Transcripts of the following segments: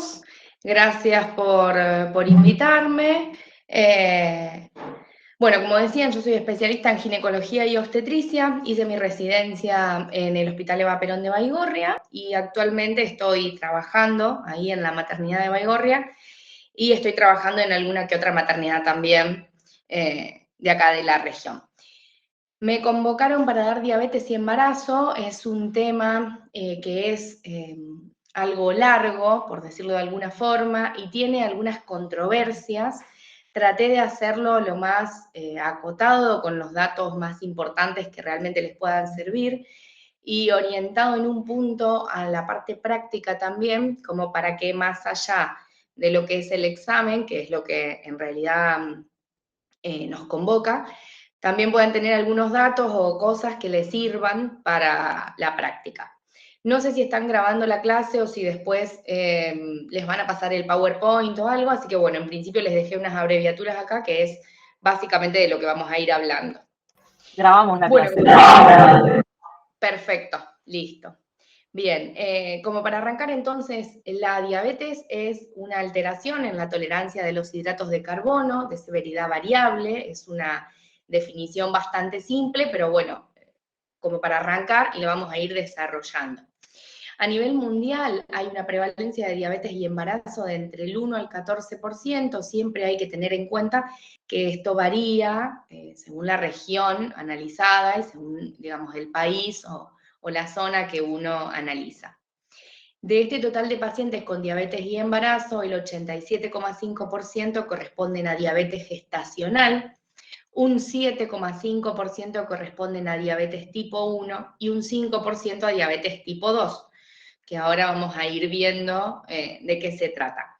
todos. Gracias por invitarme. Bueno, como decían, yo soy especialista en ginecología y obstetricia. Hice mi residencia en el Hospital Eva Perón de Baigorria y actualmente estoy trabajando ahí en la maternidad de Baigorria y estoy trabajando en alguna que otra maternidad también de acá de la región. Me convocaron para dar diabetes y embarazo. Es un tema que es algo largo, por decirlo de alguna forma, y tiene algunas controversias. Traté de hacerlo lo más acotado, con los datos más importantes que realmente les puedan servir, y orientado en un punto a la parte práctica también, como para que más allá de lo que es el examen, que es lo que en realidad nos convoca, también puedan tener algunos datos o cosas que les sirvan para la práctica. No sé si están grabando la clase o si después les van a pasar el PowerPoint o algo, así que bueno, en principio les dejé unas abreviaturas acá, que es básicamente de lo que vamos a ir hablando. Grabamos la clase. Perfecto, listo. Bien, como para arrancar entonces, la diabetes es una alteración en la tolerancia de los hidratos de carbono de severidad variable. Es una definición bastante simple, pero bueno, como para arrancar y lo vamos a ir desarrollando. A nivel mundial hay una prevalencia de diabetes y embarazo de entre el 1 al 14%. Siempre hay que tener en cuenta que esto varía según la región analizada y según, digamos, el país o la zona que uno analiza. De este total de pacientes con diabetes y embarazo, el 87,5% corresponden a diabetes gestacional, un 7,5% corresponden a diabetes tipo 1 y un 5% a diabetes tipo 2, que ahora vamos a ir viendo de qué se trata.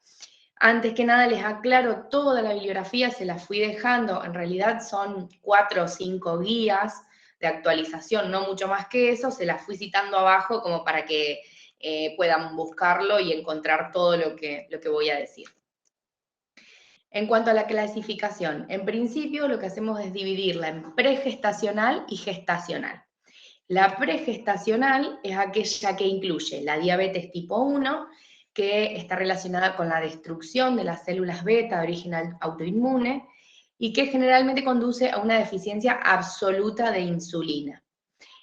Antes que nada les aclaro, toda la bibliografía se la fui dejando, en realidad son 4 o 5 guías de actualización, no mucho más que eso, se las fui citando abajo como para que puedan buscarlo y encontrar todo lo que voy a decir. En cuanto a la clasificación, en principio lo que hacemos es dividirla en pregestacional y gestacional. La pregestacional es aquella que incluye la diabetes tipo 1, que está relacionada con la destrucción de las células beta de origen autoinmune y que generalmente conduce a una deficiencia absoluta de insulina.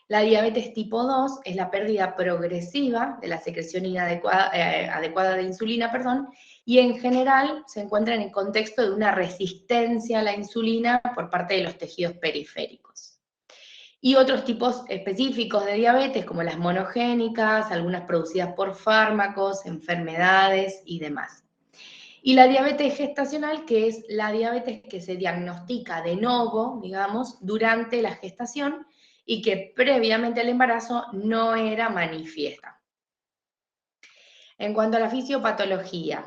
La diabetes tipo 2 es la pérdida progresiva de la secreción adecuada de insulina, y en general se encuentra en el contexto de una resistencia a la insulina por parte de los tejidos periféricos. Y otros tipos específicos de diabetes, como las monogénicas, algunas producidas por fármacos, enfermedades y demás. Y la diabetes gestacional, que es la diabetes que se diagnostica de novo, digamos, durante la gestación y que previamente al embarazo no era manifiesta. En cuanto a la fisiopatología,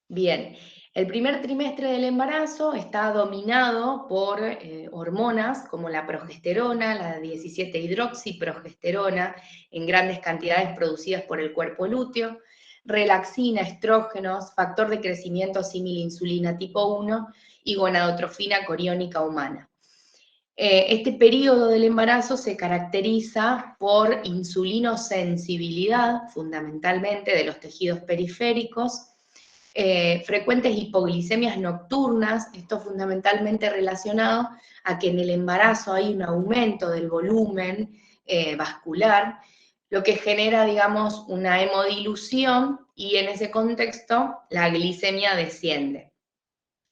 bien, el primer trimestre del embarazo está dominado por hormonas como la progesterona, la 17-hidroxiprogesterona, en grandes cantidades producidas por el cuerpo lúteo, relaxina, estrógenos, factor de crecimiento insulina tipo 1 y gonadotrofina coriónica humana. Este periodo del embarazo se caracteriza por insulinosensibilidad, fundamentalmente de los tejidos periféricos, frecuentes hipoglicemias nocturnas, esto fundamentalmente relacionado a que en el embarazo hay un aumento del volumen vascular, lo que genera, digamos, una hemodilución y en ese contexto la glicemia desciende.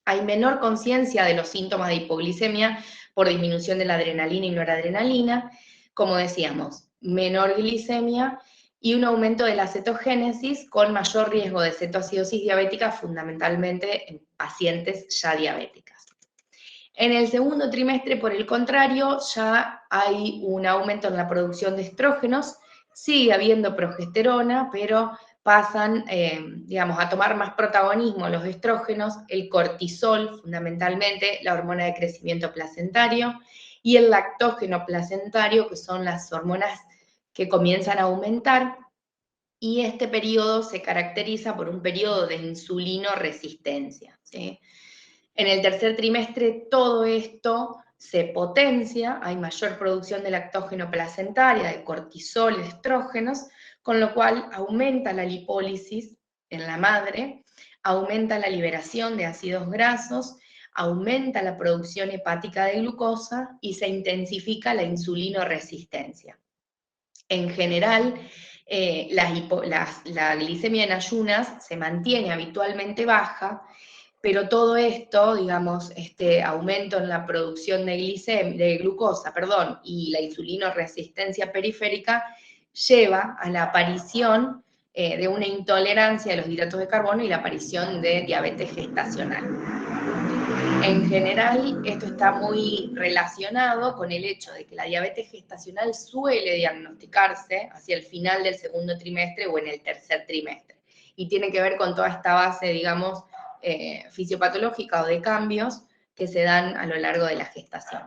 Hay menor conciencia de los síntomas de hipoglicemia por disminución de la adrenalina y noradrenalina, como decíamos, menor glicemia y un aumento de la cetogénesis con mayor riesgo de cetoacidosis diabética, fundamentalmente en pacientes ya diabéticas. En el segundo trimestre, por el contrario, ya hay un aumento en la producción de estrógenos, sigue habiendo progesterona, pero pasan, digamos, a tomar más protagonismo los estrógenos, el cortisol, fundamentalmente, la hormona de crecimiento placentario, y el lactógeno placentario, que son las hormonas que comienzan a aumentar, y este periodo se caracteriza por un periodo de insulinoresistencia, ¿sí? En el tercer trimestre todo esto se potencia, hay mayor producción de lactógeno placentaria, de cortisol y de estrógenos, con lo cual aumenta la lipólisis en la madre, aumenta la liberación de ácidos grasos, aumenta la producción hepática de glucosa y se intensifica la insulinoresistencia. En general, la glicemia en ayunas se mantiene habitualmente baja, pero todo esto, digamos, este aumento en la producción de glucosa, y la insulinoresistencia periférica lleva a la aparición de una intolerancia a los hidratos de carbono y la aparición de diabetes gestacional. En general, esto está muy relacionado con el hecho de que la diabetes gestacional suele diagnosticarse hacia el final del segundo trimestre o en el tercer trimestre. Y tiene que ver con toda esta base, digamos, fisiopatológica o de cambios que se dan a lo largo de la gestación.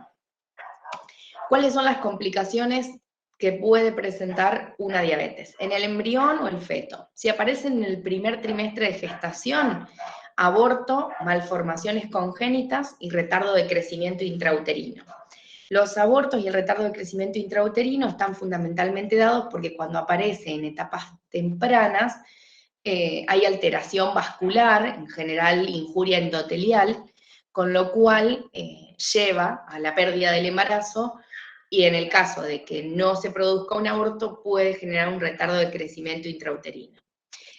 ¿Cuáles son las complicaciones que puede presentar una diabetes? En el embrión o el feto. Si aparecen en el primer trimestre de gestación, aborto, malformaciones congénitas y retardo de crecimiento intrauterino. Los abortos y el retardo de crecimiento intrauterino están fundamentalmente dados porque cuando aparece en etapas tempranas hay alteración vascular, en general injuria endotelial, con lo cual lleva a la pérdida del embarazo y en el caso de que no se produzca un aborto puede generar un retardo de crecimiento intrauterino.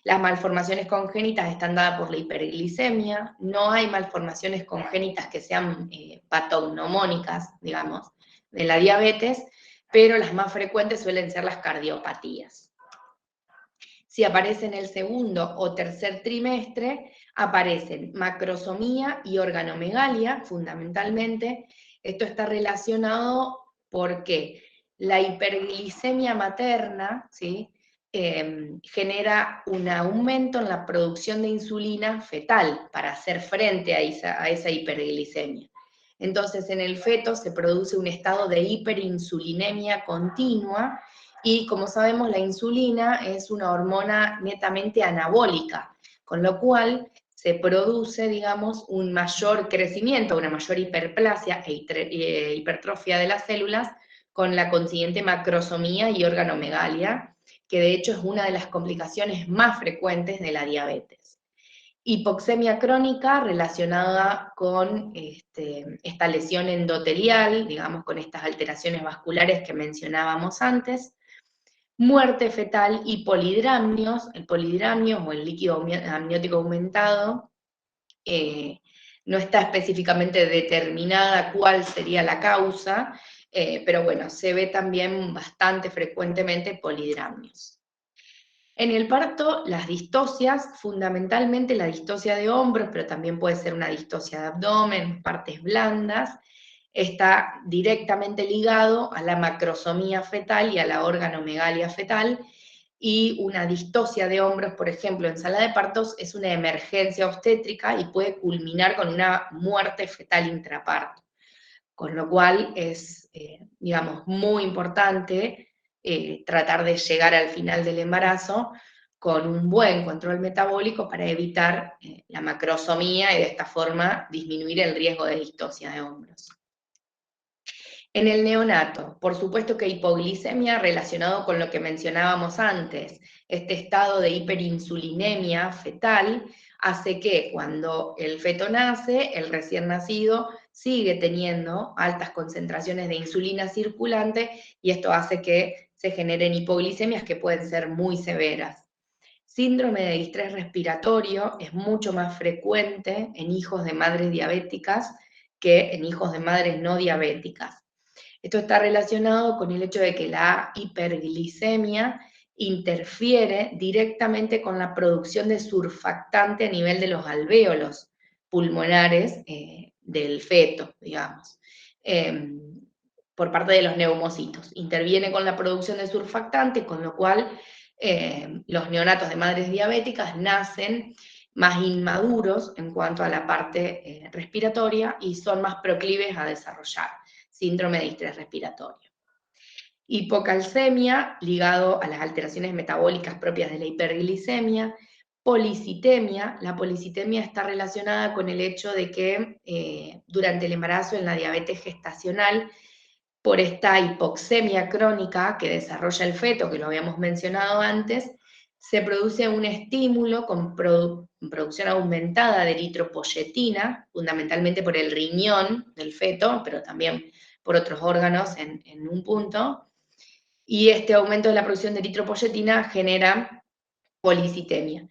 Las malformaciones congénitas están dadas por la hiperglicemia, no hay malformaciones congénitas que sean patognomónicas, digamos, de la diabetes, pero las más frecuentes suelen ser las cardiopatías. Si aparece en el segundo o tercer trimestre, aparecen macrosomía y organomegalia, fundamentalmente. Esto está relacionado porque la hiperglicemia materna, ¿sí?, genera un aumento en la producción de insulina fetal para hacer frente a esa hiperglicemia. Entonces, en el feto se produce un estado de hiperinsulinemia continua y, como sabemos, la insulina es una hormona netamente anabólica, con lo cual se produce, digamos, un mayor crecimiento, una mayor hiperplasia e hipertrofia de las células, con la consiguiente macrosomía y organomegalia, que de hecho es una de las complicaciones más frecuentes de la diabetes. Hipoxemia crónica relacionada con esta lesión endotelial, digamos, con estas alteraciones vasculares que mencionábamos antes. Muerte fetal y polidramnios. El polidramnio o el líquido amniótico aumentado no está específicamente determinada cuál sería la causa, pero bueno, se ve también bastante frecuentemente polidramnios. En el parto, las distocias, fundamentalmente la distocia de hombros, pero también puede ser una distocia de abdomen, partes blandas, está directamente ligado a la macrosomía fetal y a la organomegalia fetal, y una distocia de hombros, por ejemplo, en sala de partos, es una emergencia obstétrica y puede culminar con una muerte fetal intraparto. Con lo cual es, digamos, muy importante tratar de llegar al final del embarazo con un buen control metabólico para evitar la macrosomía y de esta forma disminuir el riesgo de distocia de hombros. En el neonato, por supuesto que hipoglicemia relacionado con lo que mencionábamos antes, este estado de hiperinsulinemia fetal hace que cuando el feto nace, el recién nacido sigue teniendo altas concentraciones de insulina circulante y esto hace que se generen hipoglicemias que pueden ser muy severas. Síndrome de distrés respiratorio es mucho más frecuente en hijos de madres diabéticas que en hijos de madres no diabéticas. Esto está relacionado con el hecho de que la hiperglicemia interfiere directamente con la producción de surfactante a nivel de los alvéolos pulmonares del feto, digamos, por parte de los neumocitos. Interviene con la producción de surfactante, con lo cual los neonatos de madres diabéticas nacen más inmaduros en cuanto a la parte respiratoria y son más proclives a desarrollar síndrome de distrés respiratorio. Hipocalcemia, ligado a las alteraciones metabólicas propias de la hiperglicemia. Policitemia, la policitemia está relacionada con el hecho de que durante el embarazo en la diabetes gestacional, por esta hipoxemia crónica que desarrolla el feto, que lo habíamos mencionado antes, se produce un estímulo con producción aumentada de eritropoyetina, fundamentalmente por el riñón del feto, pero también por otros órganos en un punto, y este aumento de la producción de eritropoyetina genera policitemia,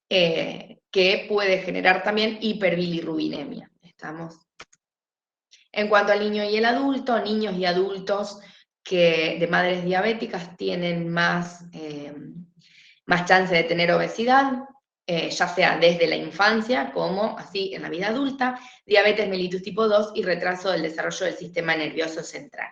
que puede generar también hiperbilirrubinemia. ¿Estamos? En cuanto al niño y el adulto, niños y adultos de madres diabéticas tienen más chance de tener obesidad, ya sea desde la infancia como así en la vida adulta, diabetes mellitus tipo 2 y retraso del desarrollo del sistema nervioso central.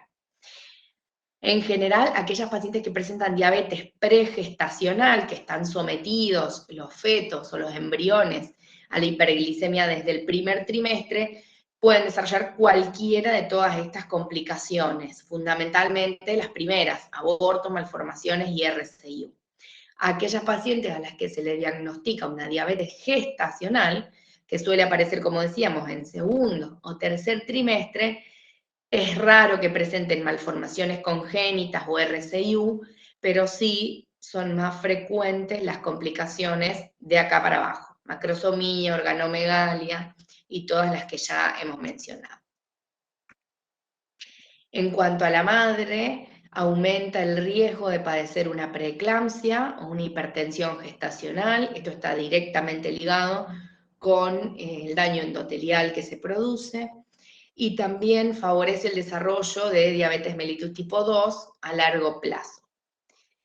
En general, aquellas pacientes que presentan diabetes pregestacional, que están sometidos los fetos o los embriones a la hiperglicemia desde el primer trimestre, pueden desarrollar cualquiera de todas estas complicaciones, fundamentalmente las primeras, abortos, malformaciones y RCIU. Aquellas pacientes a las que se le diagnostica una diabetes gestacional, que suele aparecer, como decíamos, en segundo o tercer trimestre, es raro que presenten malformaciones congénitas o RCIU, pero sí son más frecuentes las complicaciones de acá para abajo, macrosomía, organomegalia y todas las que ya hemos mencionado. En cuanto a la madre, aumenta el riesgo de padecer una preeclampsia o una hipertensión gestacional. Esto está directamente ligado con el daño endotelial que se produce. Y también favorece el desarrollo de diabetes mellitus tipo 2 a largo plazo.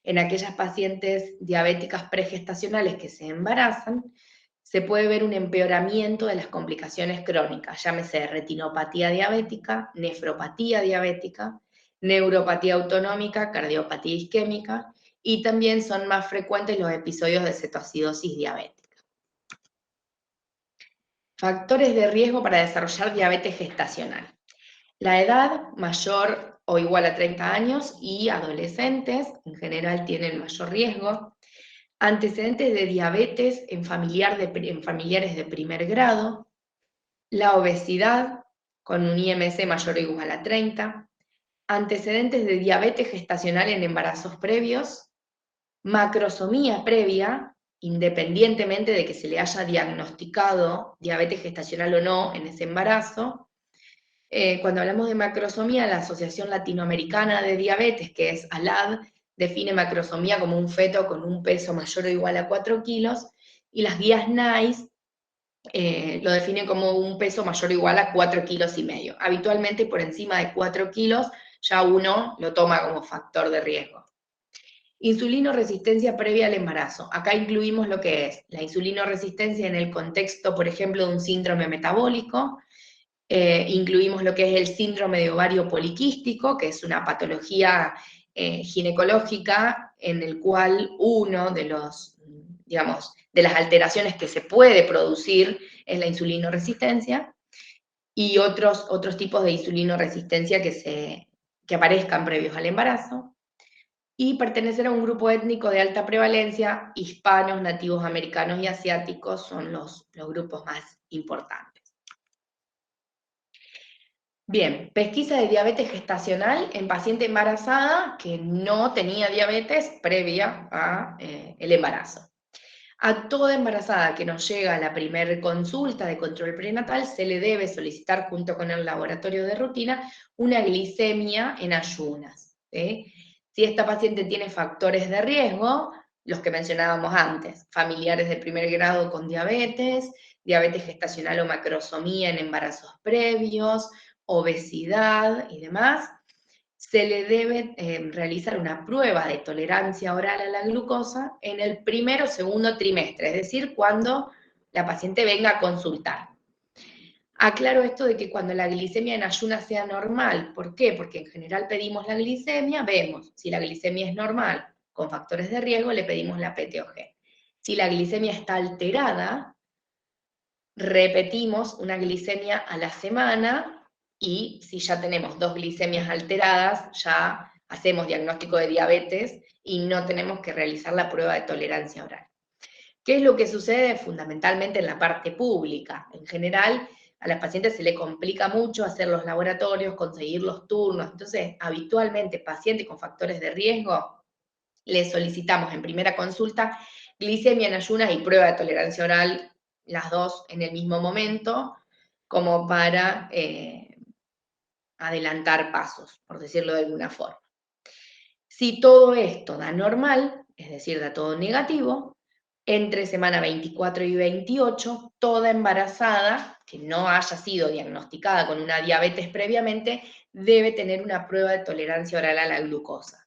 En aquellas pacientes diabéticas pregestacionales que se embarazan, se puede ver un empeoramiento de las complicaciones crónicas, llámese retinopatía diabética, nefropatía diabética, neuropatía autonómica, cardiopatía isquémica, y también son más frecuentes los episodios de cetoacidosis diabética. Factores de riesgo para desarrollar diabetes gestacional. La edad mayor o igual a 30 años y adolescentes en general tienen mayor riesgo. Antecedentes de diabetes en familiares de primer grado. La obesidad con un IMC mayor o igual a 30. Antecedentes de diabetes gestacional en embarazos previos. Macrosomía previa, independientemente de que se le haya diagnosticado diabetes gestacional o no en ese embarazo. Cuando hablamos de macrosomía, la Asociación Latinoamericana de Diabetes, que es ALAD, define macrosomía como un feto con un peso mayor o igual a 4 kilos, y las guías NICE lo definen como un peso mayor o igual a 4 kilos y medio. Habitualmente por encima de 4 kilos ya uno lo toma como factor de riesgo. Insulinoresistencia previa al embarazo. Acá incluimos lo que es la insulinoresistencia en el contexto, por ejemplo, de un síndrome metabólico. Incluimos lo que es el síndrome de ovario poliquístico, que es una patología ginecológica en el cual uno de los, digamos, de las alteraciones que se puede producir es la insulinoresistencia, y otros tipos de insulinoresistencia que aparezcan previos al embarazo, y pertenecer a un grupo étnico de alta prevalencia. Hispanos, nativos americanos y asiáticos son los grupos más importantes. Bien, pesquisa de diabetes gestacional en paciente embarazada que no tenía diabetes previa al embarazo. A toda embarazada que nos llega a la primera consulta de control prenatal se le debe solicitar junto con el laboratorio de rutina una glicemia en ayunas. ¿Sí? Si esta paciente tiene factores de riesgo, los que mencionábamos antes, familiares de primer grado con diabetes, diabetes gestacional o macrosomía en embarazos previos, obesidad y demás, se le debe realizar una prueba de tolerancia oral a la glucosa en el primer o segundo trimestre, es decir, cuando la paciente venga a consultar. Aclaro esto de que cuando la glicemia en ayunas sea normal, ¿por qué? Porque en general pedimos la glicemia, vemos si la glicemia es normal con factores de riesgo, le pedimos la PTOG. Si la glicemia está alterada, repetimos una glicemia a la semana, y si ya tenemos 2 glicemias alteradas, ya hacemos diagnóstico de diabetes y no tenemos que realizar la prueba de tolerancia oral. ¿Qué es lo que sucede fundamentalmente en la parte pública? En general, a las pacientes se le complica mucho hacer los laboratorios, conseguir los turnos. Entonces, habitualmente, pacientes con factores de riesgo, les solicitamos en primera consulta glicemia en ayunas y prueba de tolerancia oral, las dos en el mismo momento, como para adelantar pasos, por decirlo de alguna forma. Si todo esto da normal, es decir, da todo negativo, entre semana 24 y 28, toda embarazada que no haya sido diagnosticada con una diabetes previamente, debe tener una prueba de tolerancia oral a la glucosa.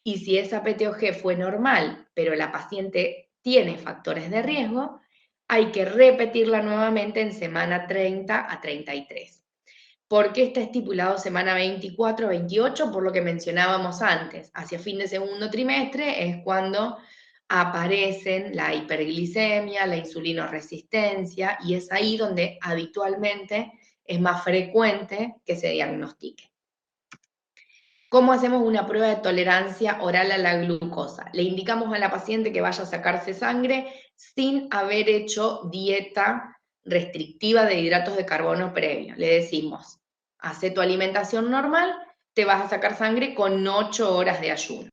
Y si esa PTOG fue normal, pero la paciente tiene factores de riesgo, hay que repetirla nuevamente en semana 30 a 33. ¿Por qué está estipulado semana 24 a 28? Por lo que mencionábamos antes. Hacia fin de segundo trimestre es cuando aparecen la hiperglicemia, la insulinoresistencia, y es ahí donde habitualmente es más frecuente que se diagnostique. ¿Cómo hacemos una prueba de tolerancia oral a la glucosa? Le indicamos a la paciente que vaya a sacarse sangre sin haber hecho dieta restrictiva de hidratos de carbono previo. Le decimos, hace tu alimentación normal, te vas a sacar sangre con 8 horas de ayuno.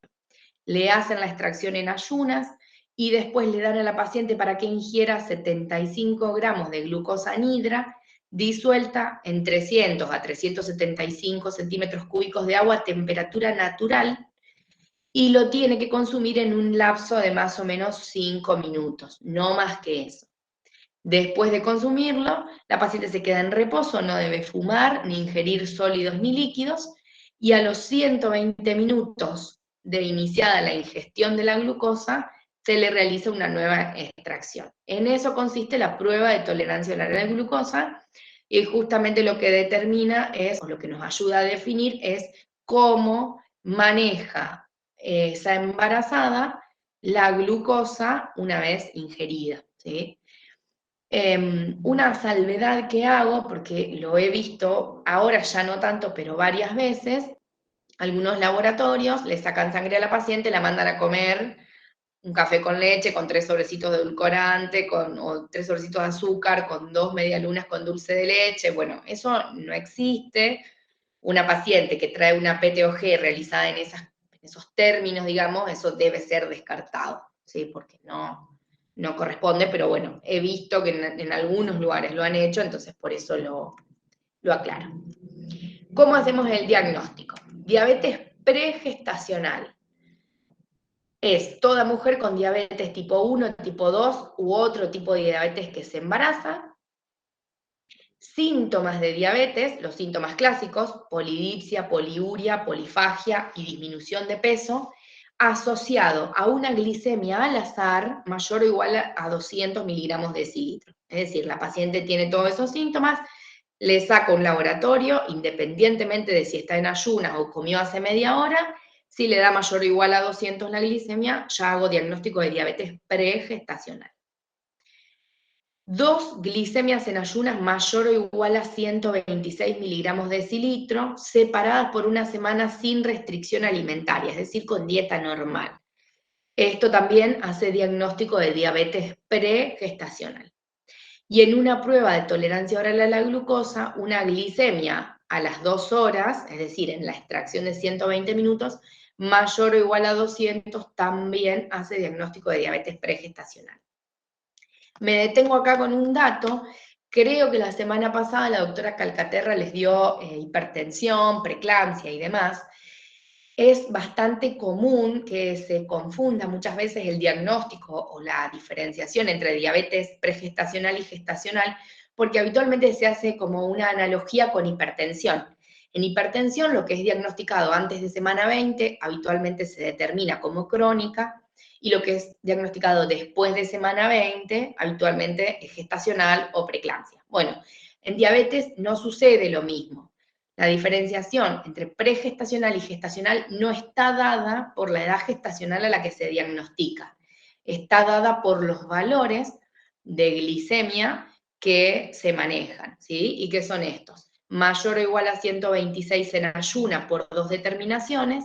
Le hacen la extracción en ayunas y después le dan a la paciente para que ingiera 75 gramos de glucosa anhidra disuelta en 300 a 375 centímetros cúbicos de agua a temperatura natural, y lo tiene que consumir en un lapso de más o menos 5 minutos, no más que eso. Después de consumirlo, la paciente se queda en reposo, no debe fumar, ni ingerir sólidos ni líquidos, y a los 120 minutos de iniciada la ingestión de la glucosa, se le realiza una nueva extracción. En eso consiste la prueba de tolerancia oral a la glucosa, y justamente lo que determina es, o lo que nos ayuda a definir es cómo maneja esa embarazada la glucosa una vez ingerida, ¿sí? Una salvedad que hago, porque lo he visto, ahora ya no tanto, pero varias veces, algunos laboratorios le sacan sangre a la paciente, la mandan a comer un café con leche, con 3 sobrecitos de edulcorante, o 3 sobrecitos de azúcar, con 2 medialunas con dulce de leche. Bueno, eso no existe. Una paciente que trae una PTOG realizada en esos términos, digamos, eso debe ser descartado, ¿sí? Porque no corresponde, pero bueno, he visto que en algunos lugares lo han hecho, entonces por eso lo aclaro. ¿Cómo hacemos el diagnóstico? Diabetes pregestacional. Es toda mujer con diabetes tipo 1, tipo 2 u otro tipo de diabetes que se embaraza. Síntomas de diabetes, los síntomas clásicos, polidipsia, poliuria, polifagia y disminución de peso, asociado a una glicemia al azar mayor o igual a 200 miligramos de decilitro. Es decir, la paciente tiene todos esos síntomas, le saco un laboratorio, independientemente de si está en ayunas o comió hace media hora. Si le da mayor o igual a 200 la glicemia, ya hago diagnóstico de diabetes pregestacional. 2 glicemias en ayunas mayor o igual a 126 miligramos de decilitro, separadas por una semana sin restricción alimentaria, es decir, con dieta normal. Esto también hace diagnóstico de diabetes pregestacional. Y en una prueba de tolerancia oral a la glucosa, una glicemia a las 2 horas, es decir, en la extracción de 120 minutos, mayor o igual a 200, también hace diagnóstico de diabetes pregestacional. Me detengo acá con un dato. Creo que la semana pasada la doctora Calcaterra les dio hipertensión, preeclampsia y demás. Es bastante común que se confunda muchas veces el diagnóstico o la diferenciación entre diabetes pregestacional y gestacional, porque habitualmente se hace como una analogía con hipertensión. En hipertensión, lo que es diagnosticado antes de semana 20 habitualmente se determina como crónica, y lo que es diagnosticado después de semana 20 habitualmente es gestacional o preeclampsia. Bueno, en diabetes no sucede lo mismo. La diferenciación entre pregestacional y gestacional no está dada por la edad gestacional a la que se diagnostica. Está dada por los valores de glicemia que se manejan, ¿sí? ¿Y qué son estos? Mayor o igual a 126 en ayuna por 2 determinaciones,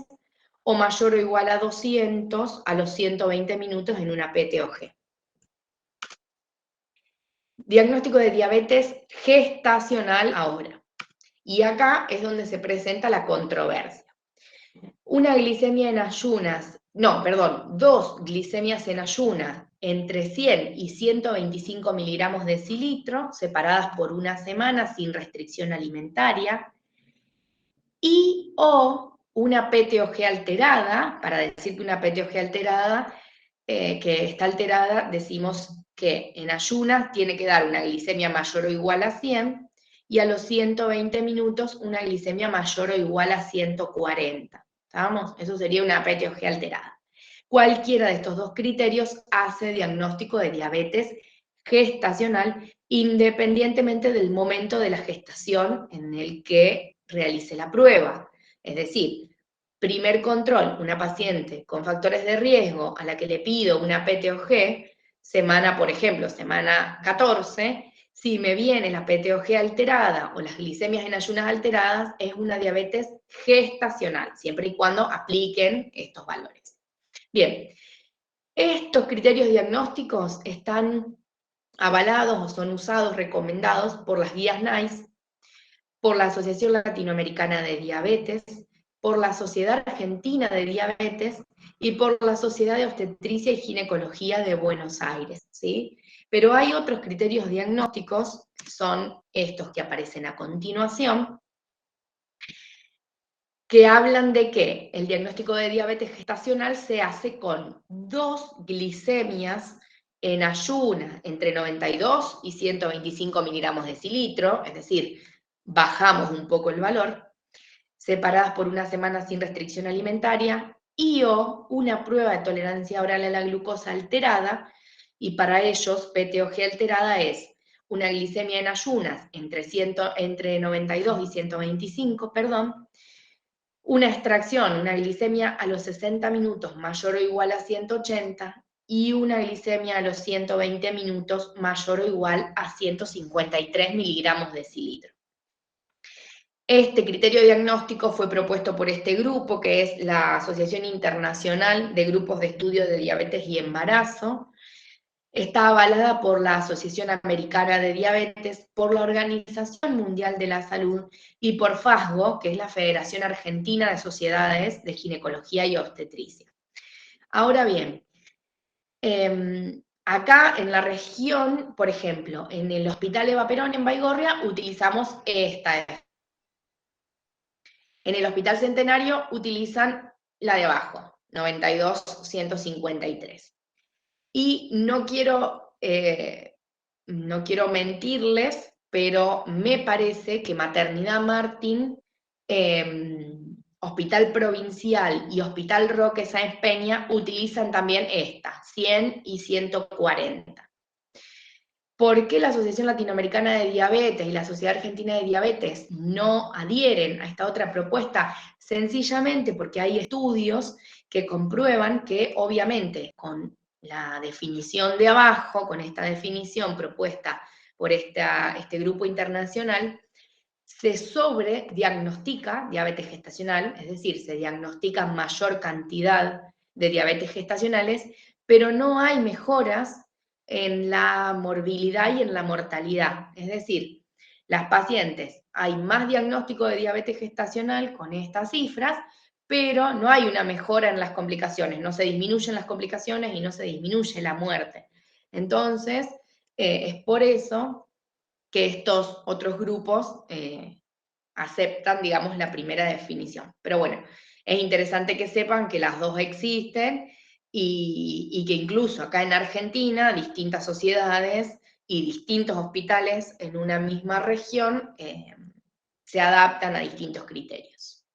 o mayor o igual a 200 a los 120 minutos en una PTOG. Diagnóstico de diabetes gestacional ahora. Y acá es donde se presenta la controversia. Una glicemia en ayunas, 2 glicemias en ayunas entre 100 y 125 miligramos de decilitro, separadas por una semana sin restricción alimentaria, y o una PTOG alterada. Para decir que una PTOG alterada, que está alterada, decimos que en ayunas tiene que dar una glicemia mayor o igual a 100, y a los 120 minutos una glicemia mayor o igual a 140. ¿Estamos? Eso sería una PTOG alterada. Cualquiera de estos dos criterios hace diagnóstico de diabetes gestacional, independientemente del momento de la gestación en el que realice la prueba. Es decir, primer control, una paciente con factores de riesgo a la que le pido una PTOG, semana, por ejemplo, semana 14, si me viene la PTOG alterada o las glicemias en ayunas alteradas, es una diabetes gestacional, siempre y cuando apliquen estos valores. Bien, estos criterios diagnósticos están avalados o son usados, recomendados por las guías NICE, por la Asociación Latinoamericana de Diabetes, por la Sociedad Argentina de Diabetes y por la Sociedad de Obstetricia y Ginecología de Buenos Aires, ¿sí? Pero hay otros criterios diagnósticos, que son estos que aparecen a continuación, que hablan de que el diagnóstico de diabetes gestacional se hace con 2 glicemias en ayunas entre 92 y 125 miligramos de decilitro, es decir, bajamos un poco el valor, separadas por una semana sin restricción alimentaria, y o una prueba de tolerancia oral a la glucosa alterada, y para ellos PTOG alterada es una glicemia en ayunas entre 92 y 125, perdón, una extracción, una glicemia a los 60 minutos mayor o igual a 180, y una glicemia a los 120 minutos mayor o igual a 153 miligramos de decilitro. Este criterio diagnóstico fue propuesto por este grupo, que es la Asociación Internacional de Grupos de Estudio de Diabetes y Embarazo. Está avalada por la Asociación Americana de Diabetes, por la Organización Mundial de la Salud y por FASGO, que es la Federación Argentina de Sociedades de Ginecología y Obstetricia. Ahora bien, acá en la región, por ejemplo, en el Hospital Eva Perón en Baigorria, utilizamos esta. En el Hospital Centenario utilizan la de abajo, 92-153. Y no quiero mentirles, pero me parece que Maternidad Martín, Hospital Provincial y Hospital Roque Sáenz Peña utilizan también esta, 100 y 140. ¿Por qué la Asociación Latinoamericana de Diabetes y la Sociedad Argentina de Diabetes no adhieren a esta otra propuesta? Sencillamente porque hay estudios que comprueban que, obviamente, con la definición de abajo, con esta definición propuesta por este grupo internacional, se sobrediagnostica diabetes gestacional, es decir, se diagnostica mayor cantidad de diabetes gestacionales, pero no hay mejoras en la morbilidad y en la mortalidad. Es decir, las pacientes, hay más diagnóstico de diabetes gestacional con estas cifras, pero no hay una mejora en las complicaciones, no se disminuyen las complicaciones y no se disminuye la muerte. Entonces, es por eso que estos otros grupos aceptan, digamos, la primera definición. Pero bueno, es interesante que sepan que las dos existen y que incluso acá en Argentina distintas sociedades y distintos hospitales en una misma región se adaptan a distintos criterios.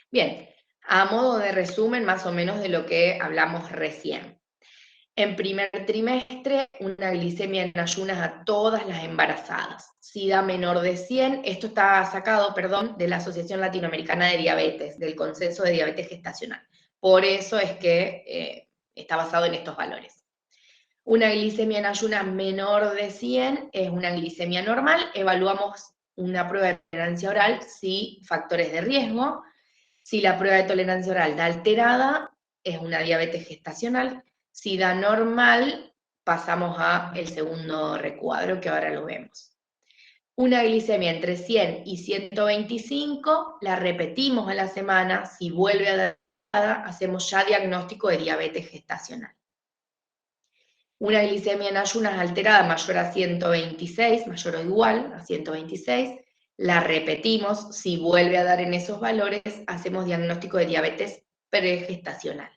Bien, a modo de resumen más o menos de lo que hablamos recién. En primer trimestre, una glicemia en ayunas a todas las embarazadas. SIDA menor de 100, esto está sacado, perdón, de la Asociación Latinoamericana de Diabetes, del Consenso de Diabetes Gestacional. Por eso es que está basado en estos valores. Una glicemia en ayunas menor de 100 es una glicemia normal. Evaluamos una prueba de tolerancia oral si factores de riesgo. Si la prueba de tolerancia oral da alterada, es una diabetes gestacional. Si da normal, pasamos al segundo recuadro, que ahora lo vemos. Una glicemia entre 100 y 125, la repetimos a la semana. Si vuelve a dar, hacemos ya diagnóstico de diabetes gestacional. Una glicemia en ayunas alterada mayor a 126, mayor o igual a 126, la repetimos, si vuelve a dar en esos valores, hacemos diagnóstico de diabetes pregestacional.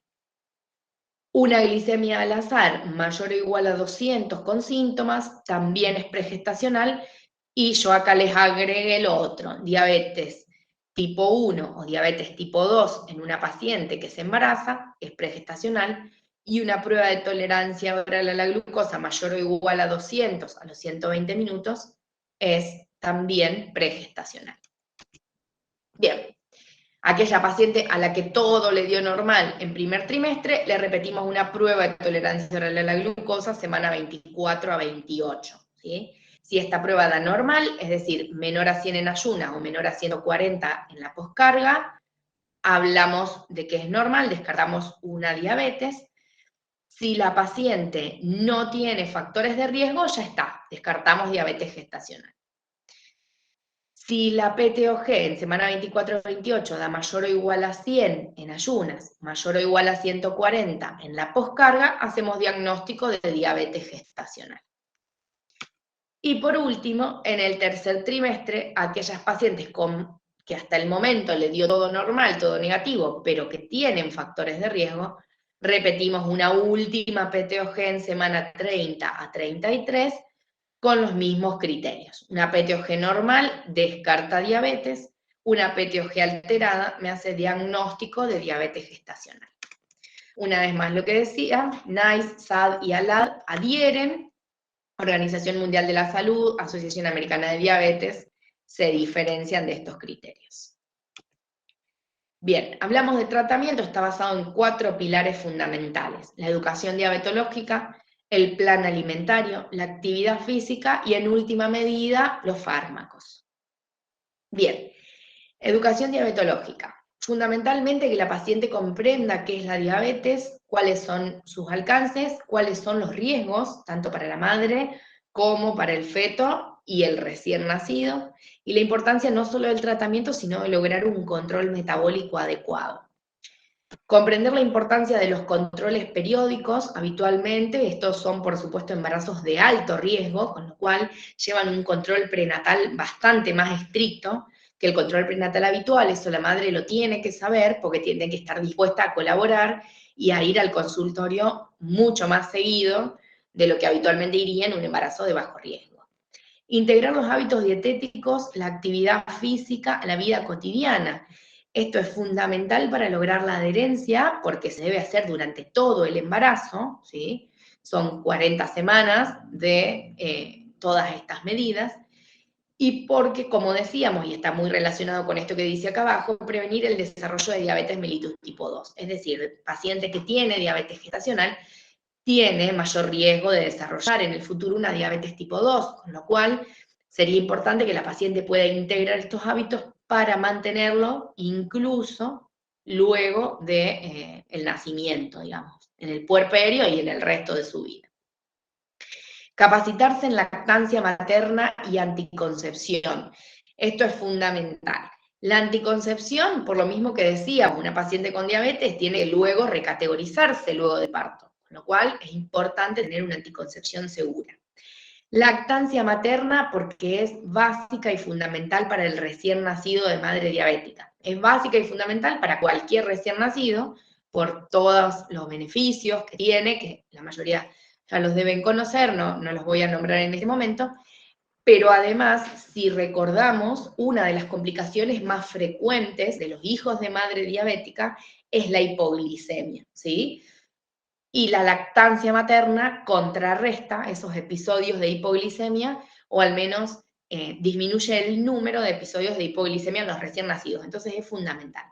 Una glicemia al azar mayor o igual a 200 con síntomas, también es pregestacional, y yo acá les agregué lo otro, diabetes tipo 1 o diabetes tipo 2 en una paciente que se embaraza, es pregestacional, y una prueba de tolerancia oral a la glucosa mayor o igual a 200 a los 120 minutos es también pregestacional. Bien, aquella paciente a la que todo le dio normal en primer trimestre, le repetimos una prueba de tolerancia oral a la glucosa semana 24 a 28, ¿sí? Si esta prueba da normal, es decir, menor a 100 en ayunas o menor a 140 en la poscarga, hablamos de que es normal, descartamos una diabetes. Si la paciente no tiene factores de riesgo, ya está, descartamos diabetes gestacional. Si la PTOG en semana 24-28 da mayor o igual a 100 en ayunas, mayor o igual a 140 en la poscarga, hacemos diagnóstico de diabetes gestacional. Y por último, en el tercer trimestre, aquellas pacientes que hasta el momento le dio todo normal, todo negativo, pero que tienen factores de riesgo, repetimos una última PTOG en semana 30 a 33 con los mismos criterios. Una PTOG normal descarta diabetes, una PTOG alterada me hace diagnóstico de diabetes gestacional. Una vez más lo que decía, NICE, SAD y ALAD adhieren. Organización Mundial de la Salud, Asociación Americana de Diabetes, se diferencian de estos criterios. Bien, hablamos de tratamiento, está basado en 4 pilares fundamentales: la educación diabetológica, el plan alimentario, la actividad física y en última medida los fármacos. Bien, educación diabetológica. Fundamentalmente que la paciente comprenda qué es la diabetes, cuáles son sus alcances, cuáles son los riesgos, tanto para la madre como para el feto y el recién nacido, y la importancia no solo del tratamiento, sino de lograr un control metabólico adecuado. Comprender la importancia de los controles periódicos, habitualmente, estos son por supuesto embarazos de alto riesgo, con lo cual llevan un control prenatal bastante más estricto que el control prenatal habitual. Eso la madre lo tiene que saber porque tiene que estar dispuesta a colaborar y a ir al consultorio mucho más seguido de lo que habitualmente iría en un embarazo de bajo riesgo. Integrar los hábitos dietéticos, la actividad física a la vida cotidiana. Esto es fundamental para lograr la adherencia, porque se debe hacer durante todo el embarazo, ¿sí? Son 40 semanas de todas estas medidas, y porque, como decíamos, y está muy relacionado con esto que dice acá abajo, prevenir el desarrollo de diabetes mellitus tipo 2, es decir, el paciente que tiene diabetes gestacional tiene mayor riesgo de desarrollar en el futuro una diabetes tipo 2, con lo cual sería importante que la paciente pueda integrar estos hábitos para mantenerlo incluso luego del nacimiento, digamos, en el puerperio y en el resto de su vida. Capacitarse en lactancia materna y anticoncepción. Esto es fundamental. La anticoncepción, por lo mismo que decía, una paciente con diabetes tiene que luego recategorizarse luego de parto, con lo cual es importante tener una anticoncepción segura. Lactancia materna porque es básica y fundamental para el recién nacido de madre diabética. Es básica y fundamental para cualquier recién nacido por todos los beneficios que tiene, que la mayoría ya los deben conocer, no los voy a nombrar en este momento, pero además, si recordamos, una de las complicaciones más frecuentes de los hijos de madre diabética es la hipoglicemia, ¿sí? Y la lactancia materna contrarresta esos episodios de hipoglicemia, o al menos disminuye el número de episodios de hipoglicemia en los recién nacidos. Entonces es fundamental.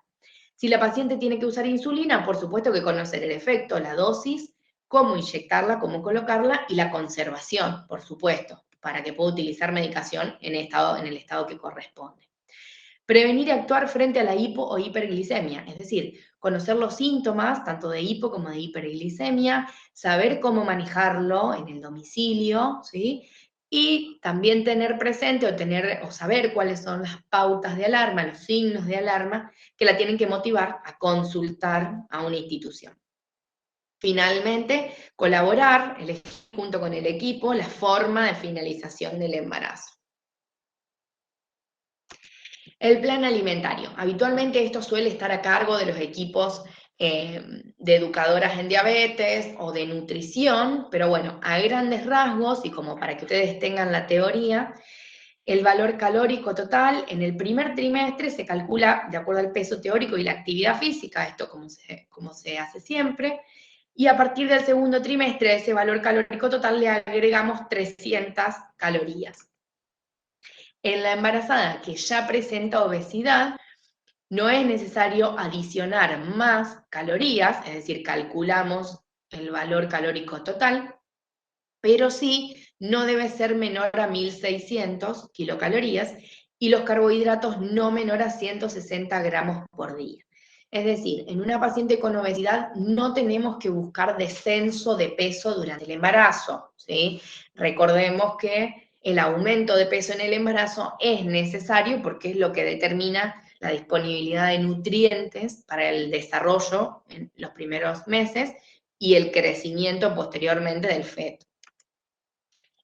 Si la paciente tiene que usar insulina, por supuesto que conocer el efecto, la dosis, cómo inyectarla, cómo colocarla y la conservación, por supuesto, para que pueda utilizar medicación en el estado que corresponde. Prevenir y actuar frente a la hipo o hiperglicemia, es decir, conocer los síntomas tanto de hipo como de hiperglicemia, saber cómo manejarlo en el domicilio, ¿sí? Y también tener presente o saber cuáles son las pautas de alarma, los signos de alarma que la tienen que motivar a consultar a una institución. Finalmente, colaborar, elegir junto con el equipo la forma de finalización del embarazo. El plan alimentario. Habitualmente esto suele estar a cargo de los equipos de educadoras en diabetes o de nutrición, pero bueno, a grandes rasgos y como para que ustedes tengan la teoría, el valor calórico total en el primer trimestre se calcula de acuerdo al peso teórico y la actividad física, esto como se hace siempre, y a partir del segundo trimestre a ese valor calórico total le agregamos 300 calorías. En la embarazada que ya presenta obesidad, no es necesario adicionar más calorías, es decir, calculamos el valor calórico total, pero sí no debe ser menor a 1.600 kilocalorías y los carbohidratos no menor a 160 gramos por día. Es decir, en una paciente con obesidad no tenemos que buscar descenso de peso durante el embarazo, ¿sí? Recordemos que el aumento de peso en el embarazo es necesario porque es lo que determina la disponibilidad de nutrientes para el desarrollo en los primeros meses y el crecimiento posteriormente del feto.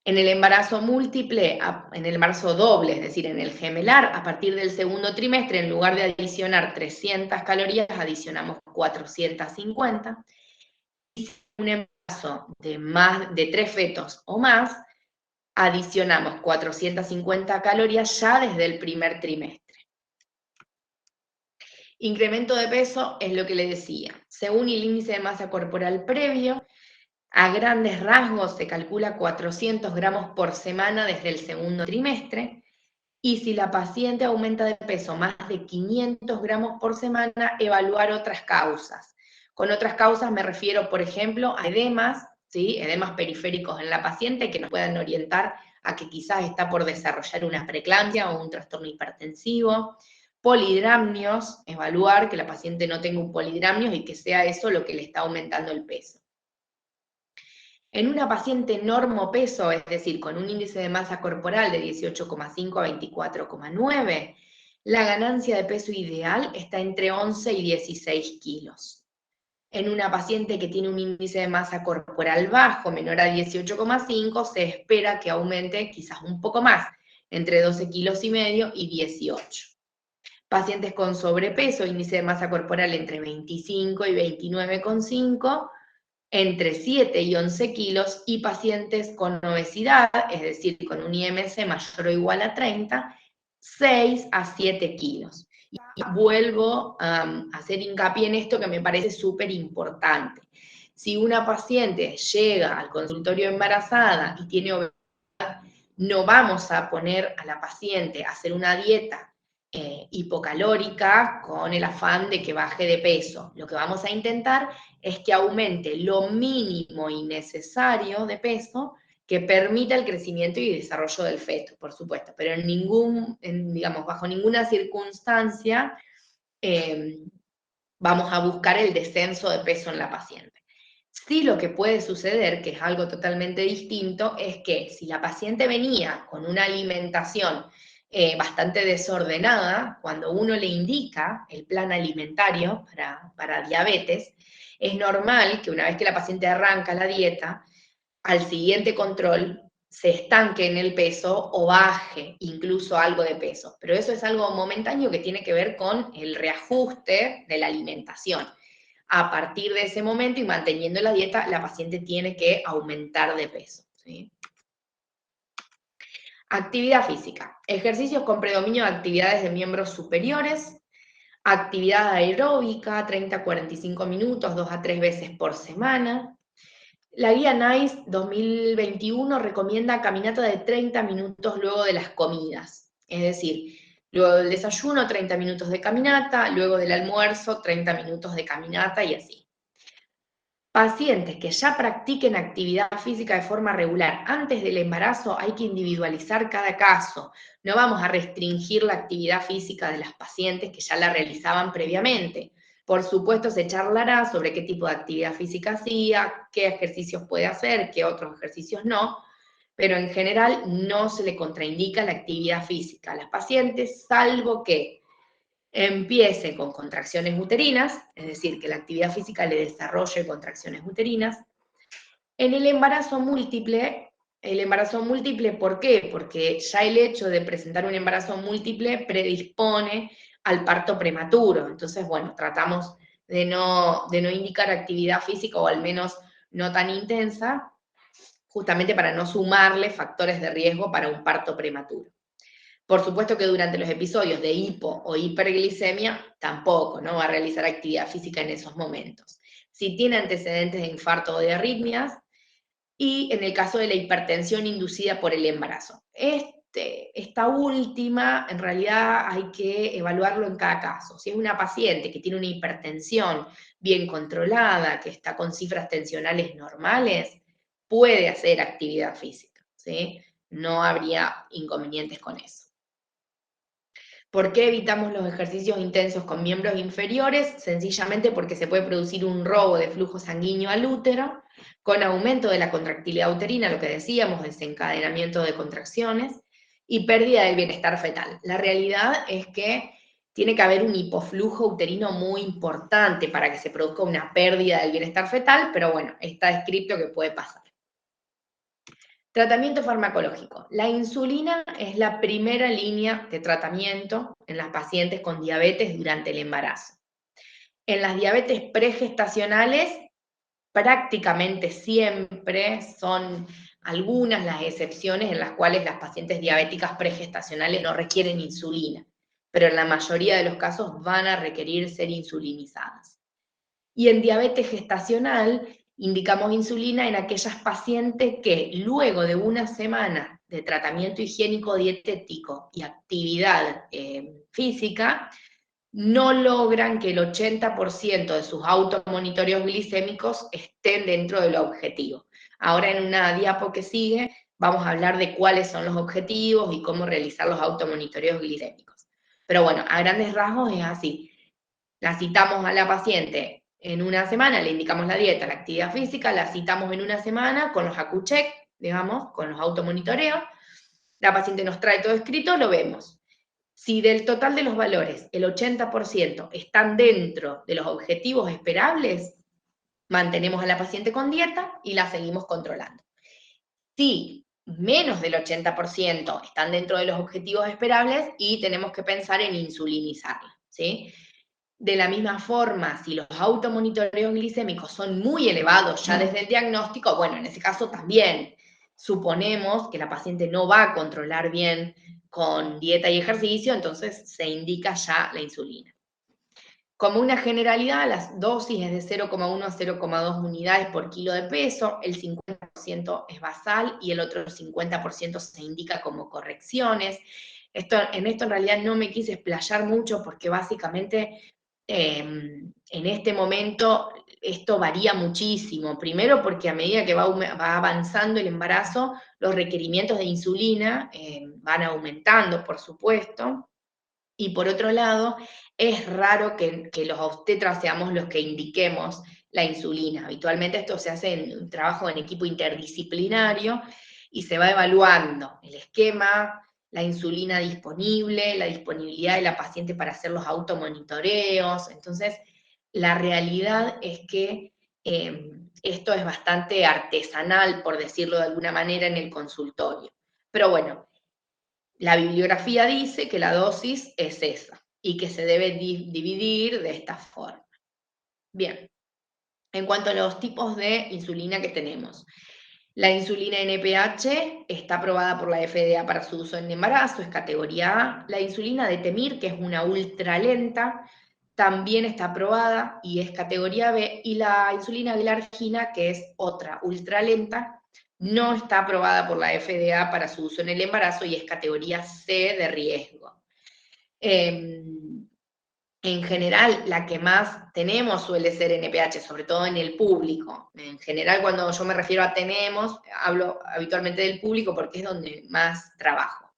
En el embarazo múltiple, en el embarazo doble, es decir, en el gemelar, a partir del segundo trimestre, en lugar de adicionar 300 calorías, adicionamos 450. Y si un embarazo de 3 fetos o más, adicionamos 450 calorías ya desde el primer trimestre. Incremento de peso es lo que le decía. Según el índice de masa corporal previo, a grandes rasgos se calcula 400 gramos por semana desde el segundo trimestre, y si la paciente aumenta de peso más de 500 gramos por semana, evaluar otras causas. Con otras causas me refiero, por ejemplo, a edemas, ¿sí? Edemas periféricos en la paciente que nos puedan orientar a que quizás está por desarrollar una preeclampsia o un trastorno hipertensivo. Polidramnios, evaluar que la paciente no tenga un polidramnio y que sea eso lo que le está aumentando el peso. En una paciente normopeso, es decir, con un índice de masa corporal de 18,5 a 24,9, la ganancia de peso ideal está entre 11 y 16 kilos. En una paciente que tiene un índice de masa corporal bajo, menor a 18,5, se espera que aumente quizás un poco más, entre 12 kilos y medio y 18. Pacientes con sobrepeso, índice de masa corporal entre 25 y 29,5, entre 7 y 11 kilos, y pacientes con obesidad, es decir, con un IMC mayor o igual a 30, 6 a 7 kilos. Y vuelvo a hacer hincapié en esto que me parece súper importante. Si una paciente llega al consultorio embarazada y tiene obesidad, no vamos a poner a la paciente a hacer una dieta hipocalórica con el afán de que baje de peso. Lo que vamos a intentar es que aumente lo mínimo y necesario de peso que permita el crecimiento y desarrollo del feto, por supuesto, pero digamos, bajo ninguna circunstancia vamos a buscar el descenso de peso en la paciente. Sí, lo que puede suceder, que es algo totalmente distinto, es que si la paciente venía con una alimentación bastante desordenada, cuando uno le indica el plan alimentario para diabetes, es normal que una vez que la paciente arranca la dieta, al siguiente control se estanque en el peso o baje incluso algo de peso. Pero eso es algo momentáneo que tiene que ver con el reajuste de la alimentación. A partir de ese momento y manteniendo la dieta, la paciente tiene que aumentar de peso, ¿sí? Actividad física. Ejercicios con predominio de actividades de miembros superiores. Actividad aeróbica, 30 a 45 minutos, 2 a 3 veces por semana. La guía NICE 2021 recomienda caminata de 30 minutos luego de las comidas. Es decir, luego del desayuno, 30 minutos de caminata, luego del almuerzo, 30 minutos de caminata y así. Pacientes que ya practiquen actividad física de forma regular antes del embarazo, hay que individualizar cada caso. No vamos a restringir la actividad física de las pacientes que ya la realizaban previamente. Por supuesto, se charlará sobre qué tipo de actividad física hacía, qué ejercicios puede hacer, qué otros ejercicios no, pero en general no se le contraindica la actividad física a las pacientes, salvo que empiece con contracciones uterinas, es decir, que la actividad física le desarrolle contracciones uterinas. En el embarazo múltiple, ¿por qué? Porque ya el hecho de presentar un embarazo múltiple predispone al parto prematuro. Entonces, bueno, tratamos de no indicar actividad física, o al menos no tan intensa, justamente para no sumarle factores de riesgo para un parto prematuro. Por supuesto que durante los episodios de hipo o hiperglicemia tampoco, no va a realizar actividad física en esos momentos. Si tiene antecedentes de infarto o de arritmias, y en el caso de la hipertensión inducida por el embarazo. Esta última, en realidad hay que evaluarlo en cada caso. Si es una paciente que tiene una hipertensión bien controlada, que está con cifras tensionales normales, puede hacer actividad física, ¿sí? No habría inconvenientes con eso. ¿Por qué evitamos los ejercicios intensos con miembros inferiores? Sencillamente porque se puede producir un robo de flujo sanguíneo al útero, con aumento de la contractilidad uterina, lo que decíamos, desencadenamiento de contracciones, y pérdida del bienestar fetal. La realidad es que tiene que haber un hipoflujo uterino muy importante para que se produzca una pérdida del bienestar fetal, pero bueno, está descrito que puede pasar. Tratamiento farmacológico. La insulina es la primera línea de tratamiento en las pacientes con diabetes durante el embarazo. En las diabetes pregestacionales, prácticamente siempre son algunas las excepciones en las cuales las pacientes diabéticas pregestacionales no requieren insulina, pero en la mayoría de los casos van a requerir ser insulinizadas. Y en diabetes gestacional, indicamos insulina en aquellas pacientes que luego de una semana de tratamiento higiénico dietético y actividad física, no logran que el 80% de sus automonitoreos glicémicos estén dentro del objetivo. Ahora en una diapo que sigue vamos a hablar de cuáles son los objetivos y cómo realizar los automonitoreos glicémicos. Pero bueno, a grandes rasgos es así. La citamos a la paciente en una semana, le indicamos la dieta, la actividad física, la citamos en una semana con los AcuCheck, digamos, con los automonitoreos, la paciente nos trae todo escrito, lo vemos. Si del total de los valores el 80% están dentro de los objetivos esperables, mantenemos a la paciente con dieta y la seguimos controlando. Si menos del 80% están dentro de los objetivos esperables, y tenemos que pensar en insulinizarla, ¿sí? De la misma forma, si los automonitoreos glicémicos son muy elevados ya desde el diagnóstico, bueno, en ese caso también suponemos que la paciente no va a controlar bien con dieta y ejercicio, entonces se indica ya la insulina. Como una generalidad, las dosis es de 0,1 a 0,2 unidades por kilo de peso, el 50% es basal y el otro 50% se indica como correcciones. En esto en realidad no me quise explayar mucho porque básicamente en este momento esto varía muchísimo. Primero porque a medida que va avanzando el embarazo, los requerimientos de insulina van aumentando, por supuesto. Y por otro lado, es raro que los obstetras seamos los que indiquemos la insulina. Habitualmente esto se hace en un trabajo en equipo interdisciplinario y se va evaluando el esquema, la insulina disponible, la disponibilidad de la paciente para hacer los automonitoreos. Entonces, la realidad es que esto es bastante artesanal, por decirlo de alguna manera, en el consultorio. Pero bueno, la bibliografía dice que la dosis es esa y que se debe dividir de esta forma. Bien, en cuanto a los tipos de insulina que tenemos, la insulina NPH está aprobada por la FDA para su uso en embarazo, es categoría A. La insulina Detemir, que es una ultralenta, también está aprobada y es categoría B. Y la insulina Glargina, que es otra ultralenta, no está aprobada por la FDA para su uso en el embarazo y es categoría C de riesgo. En general, la que más tenemos suele ser NPH, sobre todo en el público. En general, cuando yo me refiero a tenemos, hablo habitualmente del público porque es donde más trabajo.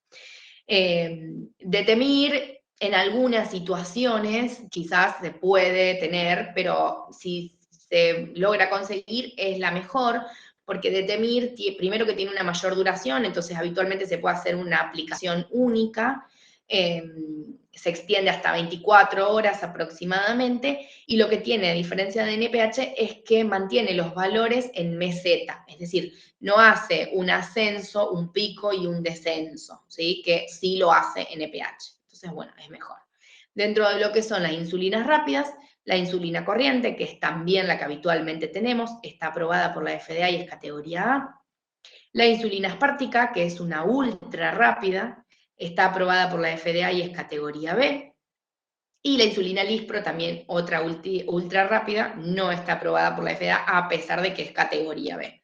Detemir, en algunas situaciones quizás se puede tener, pero si se logra conseguir es la mejor, porque Detemir, primero que tiene una mayor duración, entonces habitualmente se puede hacer una aplicación única, se extiende hasta 24 horas aproximadamente, y lo que tiene, a diferencia de NPH, es que mantiene los valores en meseta, es decir, no hace un ascenso, un pico y un descenso, ¿sí? Que sí lo hace NPH. Entonces, bueno, es mejor. Dentro de lo que son las insulinas rápidas, la insulina corriente, que es también la que habitualmente tenemos, está aprobada por la FDA y es categoría A. La insulina aspartica, que es una ultra rápida, está aprobada por la FDA y es categoría B. Y la insulina Lispro, también otra ultra rápida, no está aprobada por la FDA a pesar de que es categoría B.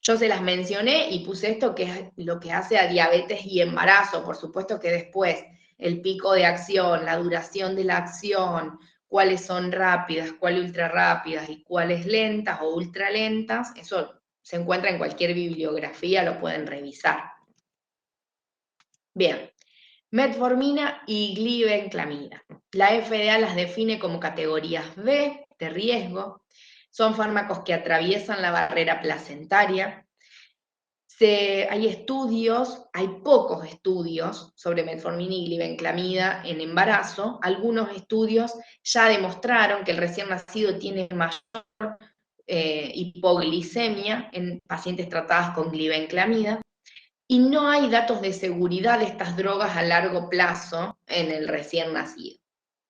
Yo se las mencioné y puse esto, que es lo que hace a diabetes y embarazo. Por supuesto que después el pico de acción, la duración de la acción, cuáles son rápidas, cuáles ultra rápidas y cuáles lentas o ultra lentas, eso se encuentra en cualquier bibliografía, lo pueden revisar. Bien, metformina y glibenclamida. La FDA las define como categorías B de riesgo. Son fármacos que atraviesan la barrera placentaria. Hay estudios, hay pocos estudios sobre metformina y glibenclamida en embarazo. Algunos estudios ya demostraron que el recién nacido tiene mayor hipoglicemia en pacientes tratadas con glibenclamida, y no hay datos de seguridad de estas drogas a largo plazo en el recién nacido.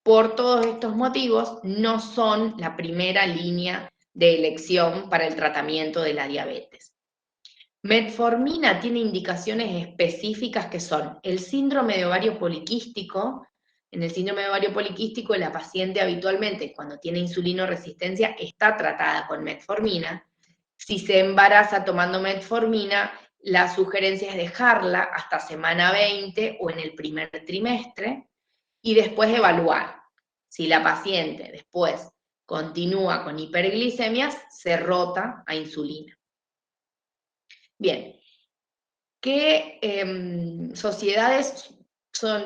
Por todos estos motivos, no son la primera línea de elección para el tratamiento de la diabetes. Metformina tiene indicaciones específicas que son el síndrome de ovario poliquístico. En el síndrome de ovario poliquístico, la paciente habitualmente, cuando tiene insulinoresistencia, está tratada con metformina. Si se embaraza tomando metformina, la sugerencia es dejarla hasta semana 20 o en el primer trimestre y después evaluar. Si la paciente después continúa con hiperglicemias, se rota a insulina. Bien, ¿qué sociedades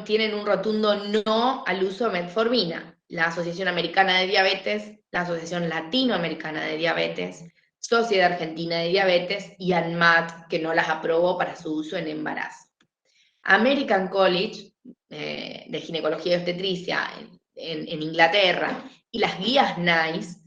tienen un rotundo no al uso de metformina? La Asociación Americana de Diabetes, la Asociación Latinoamericana de Diabetes, Sociedad Argentina de Diabetes y ANMAT, que no las aprobó para su uso en embarazo. American College de Ginecología y Obstetricia en Inglaterra y las guías NICE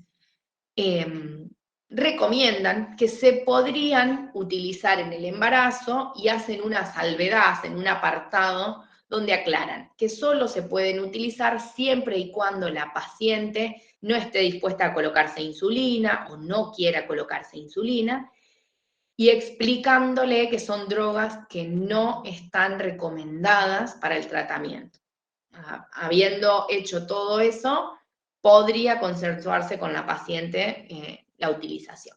recomiendan que se podrían utilizar en el embarazo y hacen una salvedad, hacen un apartado donde aclaran que solo se pueden utilizar siempre y cuando la paciente no esté dispuesta a colocarse insulina o no quiera colocarse insulina, y explicándole que son drogas que no están recomendadas para el tratamiento. Habiendo hecho todo eso, podría consensuarse con la paciente la utilización.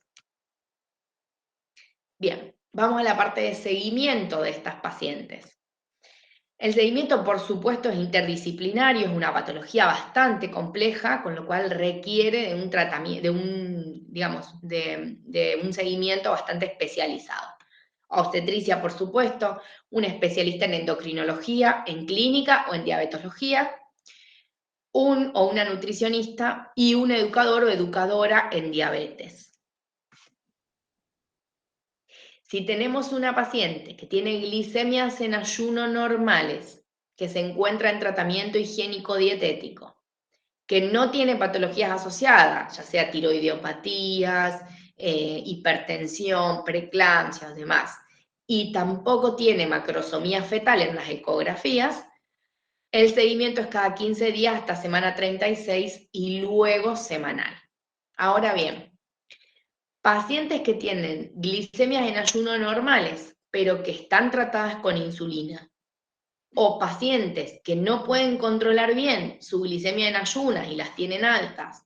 Bien, vamos a la parte de seguimiento de estas pacientes. El seguimiento, por supuesto, es interdisciplinario, es una patología bastante compleja, con lo cual requiere de un tratamiento, de un seguimiento bastante especializado. Obstetricia, por supuesto, un especialista en endocrinología, en clínica o en diabetología, un o una nutricionista y un educador o educadora en diabetes. Si tenemos una paciente que tiene glicemias en ayuno normales, que se encuentra en tratamiento higiénico dietético, que no tiene patologías asociadas, ya sea tiroideopatías, hipertensión, preeclampsia o demás, y tampoco tiene macrosomía fetal en las ecografías, el seguimiento es cada 15 días hasta semana 36 y luego semanal. Ahora bien, pacientes que tienen glicemias en ayuno normales, pero que están tratadas con insulina, o pacientes que no pueden controlar bien su glicemia en ayunas y las tienen altas,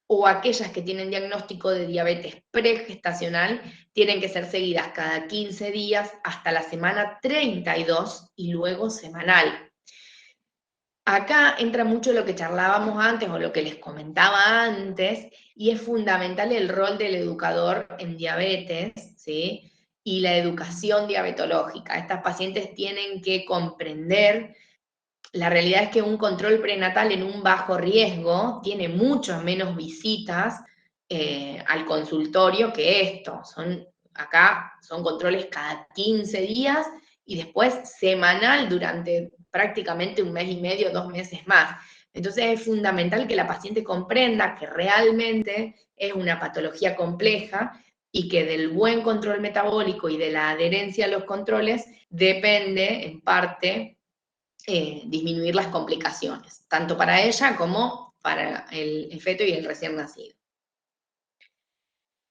o aquellas que tienen diagnóstico de diabetes pregestacional, tienen que ser seguidas cada 15 días hasta la semana 32 y luego semanal. Acá entra mucho lo que charlábamos antes o lo que les comentaba antes, y es fundamental el rol del educador en diabetes, ¿sí? Y la educación diabetológica. Estas pacientes tienen que comprender, la realidad es que un control prenatal en un bajo riesgo tiene muchas menos visitas al consultorio que esto. Acá son controles cada 15 días y después semanal durante prácticamente 1 mes y medio, 2 meses más. Entonces es fundamental que la paciente comprenda que realmente es una patología compleja y que del buen control metabólico y de la adherencia a los controles depende, en parte, disminuir las complicaciones, tanto para ella como para el feto y el recién nacido.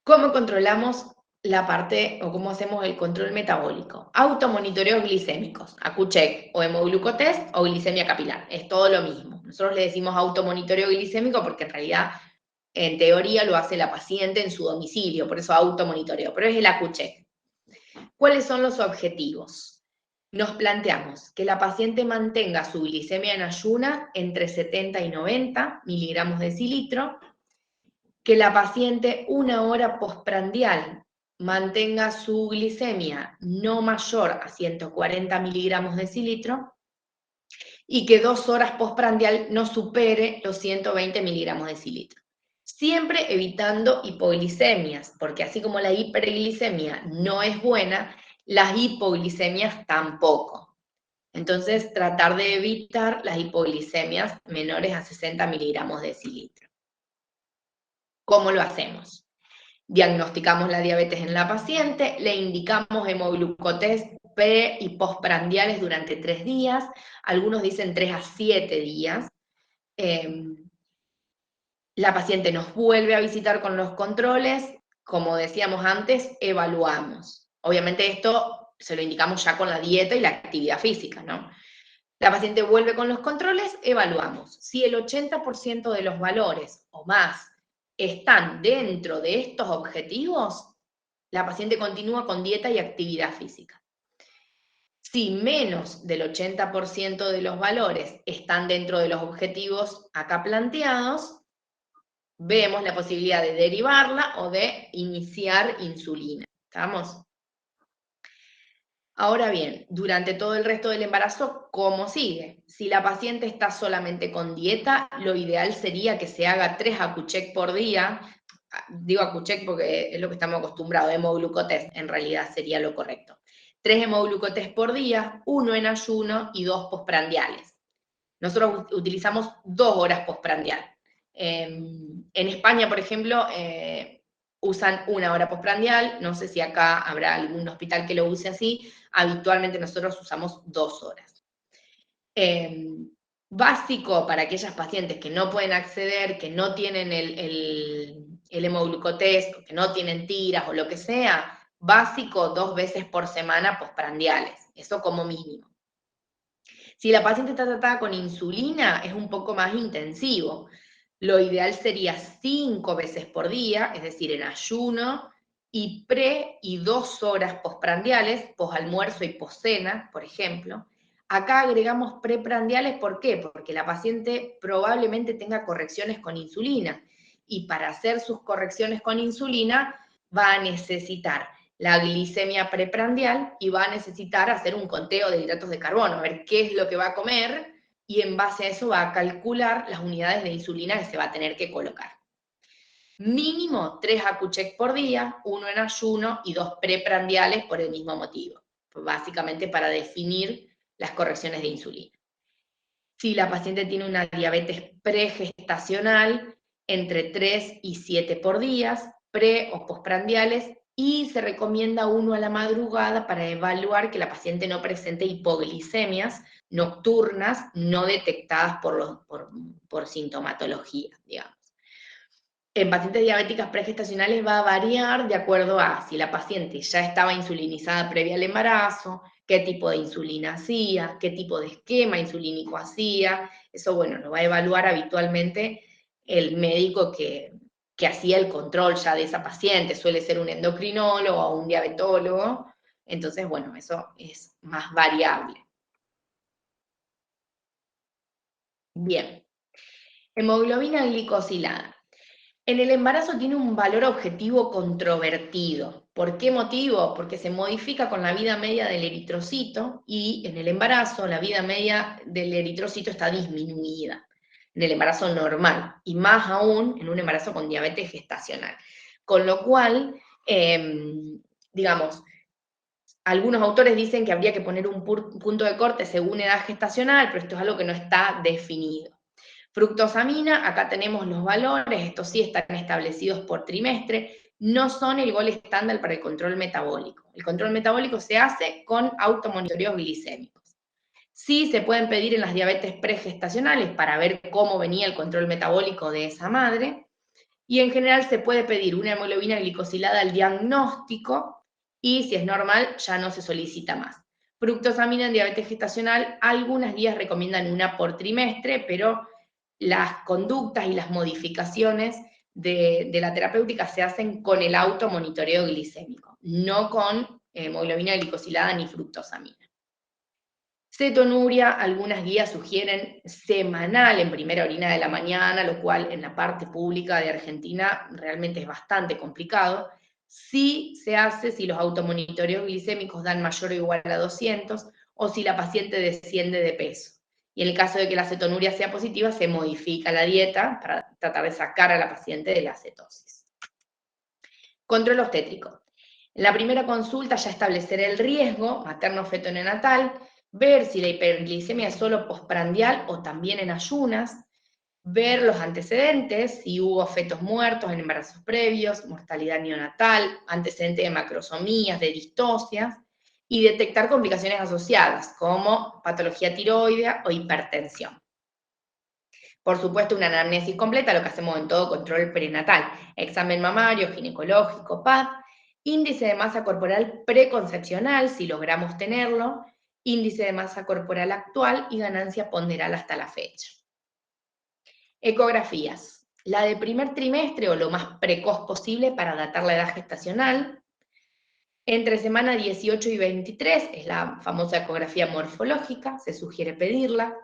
¿Cómo controlamos la parte o cómo hacemos el control metabólico? Automonitoreos glicémicos, AcuCheck o hemoglucotest o glicemia capilar, es todo lo mismo. Nosotros le decimos automonitoreo glicémico porque en realidad, en teoría, lo hace la paciente en su domicilio, por eso automonitoreo, pero es el AcuCheck. ¿Cuáles son los objetivos? Nos planteamos que la paciente mantenga su glicemia en ayuna entre 70 y 90 miligramos de decilitro, que la paciente 1 hora postprandial mantenga su glicemia no mayor a 140 miligramos de decilitro y que 2 horas postprandial no supere los 120 miligramos de decilitro. Siempre evitando hipoglicemias, porque así como la hiperglicemia no es buena, las hipoglicemias tampoco. Entonces, tratar de evitar las hipoglicemias menores a 60 miligramos de decilitro. ¿Cómo lo hacemos? Diagnosticamos la diabetes en la paciente, le indicamos hemoglucotest pre y postprandiales durante 3 días, algunos dicen 3 a 7 días. La paciente nos vuelve a visitar con los controles, como decíamos antes, evaluamos. Obviamente esto se lo indicamos ya con la dieta y la actividad física, ¿no? La paciente vuelve con los controles, evaluamos. Si el 80% de los valores o más están dentro de estos objetivos, la paciente continúa con dieta y actividad física. Si menos del 80% de los valores están dentro de los objetivos acá planteados, vemos la posibilidad de derivarla o de iniciar insulina. ¿Estamos? Ahora bien, durante todo el resto del embarazo, ¿cómo sigue? Si la paciente está solamente con dieta, lo ideal sería que se haga 3 AcuCheck por día. Digo AcuCheck porque es lo que estamos acostumbrados, hemoglucotest en realidad sería lo correcto. 3 hemoglucotest por día, 1 en ayuno y 2 postprandiales. Nosotros utilizamos 2 horas postprandial. En España, por ejemplo, usan 1 hora postprandial, no sé si acá habrá algún hospital que lo use así, habitualmente nosotros usamos 2 horas. Básico para aquellas pacientes que no pueden acceder, que no tienen el hemoglucotest, que no tienen tiras o lo que sea, básico 2 veces por semana postprandiales, eso como mínimo. Si la paciente está tratada con insulina, es un poco más intensivo. Lo ideal sería 5 veces por día, es decir, en ayuno, y pre y 2 horas postprandiales, posalmuerzo y postcena, por ejemplo. Acá agregamos preprandiales, ¿por qué? Porque la paciente probablemente tenga correcciones con insulina, y para hacer sus correcciones con insulina va a necesitar la glicemia preprandial y va a necesitar hacer un conteo de hidratos de carbono, a ver qué es lo que va a comer, y en base a eso va a calcular las unidades de insulina que se va a tener que colocar. Mínimo 3 AcuCheck por día, 1 en ayuno y 2 preprandiales por el mismo motivo, básicamente para definir las correcciones de insulina. Si la paciente tiene una diabetes pregestacional, entre 3 y 7 por día, pre o postprandiales, y se recomienda 1 a la madrugada para evaluar que la paciente no presente hipoglicemias nocturnas no detectadas por sintomatología, digamos. En pacientes diabéticas pregestacionales va a variar de acuerdo a si la paciente ya estaba insulinizada previa al embarazo, qué tipo de insulina hacía, qué tipo de esquema insulínico hacía. Eso, bueno, lo va a evaluar habitualmente el médico que hacía el control ya de esa paciente. Suele ser un endocrinólogo o un diabetólogo. Entonces, bueno, eso es más variable. Bien. Hemoglobina glicosilada. En el embarazo tiene un valor objetivo controvertido. ¿Por qué motivo? Porque se modifica con la vida media del eritrocito y en el embarazo la vida media del eritrocito está disminuida, en el embarazo normal, y más aún en un embarazo con diabetes gestacional. Con lo cual, digamos, Algunos autores dicen que habría que poner un punto de corte según edad gestacional, pero esto es algo que no está definido. Fructosamina, acá tenemos los valores, estos sí están establecidos por trimestre, no son el gol estándar para el control metabólico. El control metabólico se hace con automonitoreos glicémicos. Sí se pueden pedir en las diabetes pregestacionales para ver cómo venía el control metabólico de esa madre, y en general se puede pedir una hemoglobina glicosilada al diagnóstico, y si es normal ya no se solicita más. Fructosamina en diabetes gestacional, algunas guías recomiendan una por trimestre, pero las conductas y las modificaciones de la terapéutica se hacen con el automonitoreo glicémico, no con hemoglobina glicosilada ni fructosamina. Cetonuria, algunas guías sugieren semanal en primera orina de la mañana, lo cual en la parte pública de Argentina realmente es bastante complicado. Sí se hace si los automonitoreos glicémicos dan mayor o igual a 200 o si la paciente desciende de peso. Y en el caso de que la cetonuria sea positiva, se modifica la dieta para tratar de sacar a la paciente de la cetosis. Control obstétrico. En la primera consulta ya establecer el riesgo materno-feto-neonatal, ver si la hiperglicemia es solo postprandial o también en ayunas, ver los antecedentes, si hubo fetos muertos en embarazos previos, mortalidad neonatal, antecedentes de macrosomías, de distocias, y detectar complicaciones asociadas, como patología tiroidea o hipertensión. Por supuesto, una anamnesis completa, lo que hacemos en todo control prenatal, examen mamario, ginecológico, PAP, índice de masa corporal preconcepcional, si logramos tenerlo, índice de masa corporal actual y ganancia ponderal hasta la fecha. Ecografías. La de primer trimestre o lo más precoz posible para datar la edad gestacional. Entre semana 18 y 23 es la famosa ecografía morfológica, se sugiere pedirla.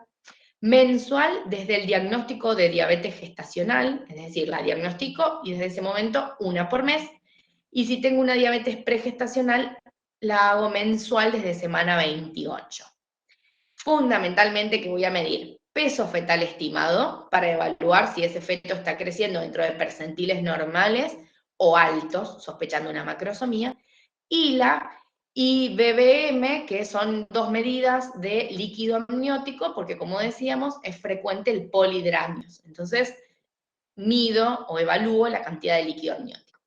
Mensual desde el diagnóstico de diabetes gestacional, es decir, la diagnostico y desde ese momento una por mes. Y si tengo una diabetes pregestacional, la hago mensual desde semana 28. Fundamentalmente, que voy a medir peso fetal estimado para evaluar si ese feto está creciendo dentro de percentiles normales o altos, sospechando una macrosomía, y la IBBM, que son dos medidas de líquido amniótico, porque como decíamos, es frecuente el polidramios. Entonces, mido o evalúo la cantidad de líquido amniótico.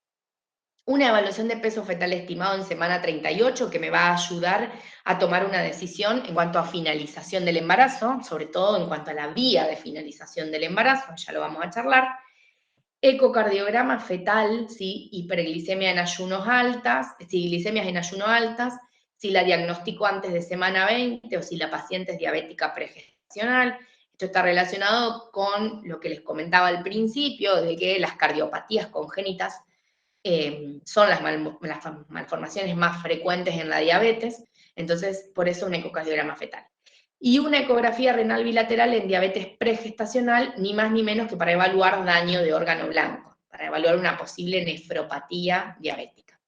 Una evaluación de peso fetal estimado en semana 38 que me va a ayudar a tomar una decisión en cuanto a finalización del embarazo, sobre todo en cuanto a la vía de finalización del embarazo, ya lo vamos a charlar. Ecocardiograma fetal, si hiperglicemia en ayunos altas, si glicemias en ayuno altas, si la diagnostico antes de semana 20 o si la paciente es diabética pregestacional. Esto está relacionado con lo que les comentaba al principio, de que las cardiopatías congénitas son las malformaciones más frecuentes en la diabetes, entonces por eso un ecocardiograma fetal. Y una ecografía renal bilateral en diabetes pregestacional, ni más ni menos que para evaluar daño de órgano blanco, para evaluar una posible nefropatía diabética.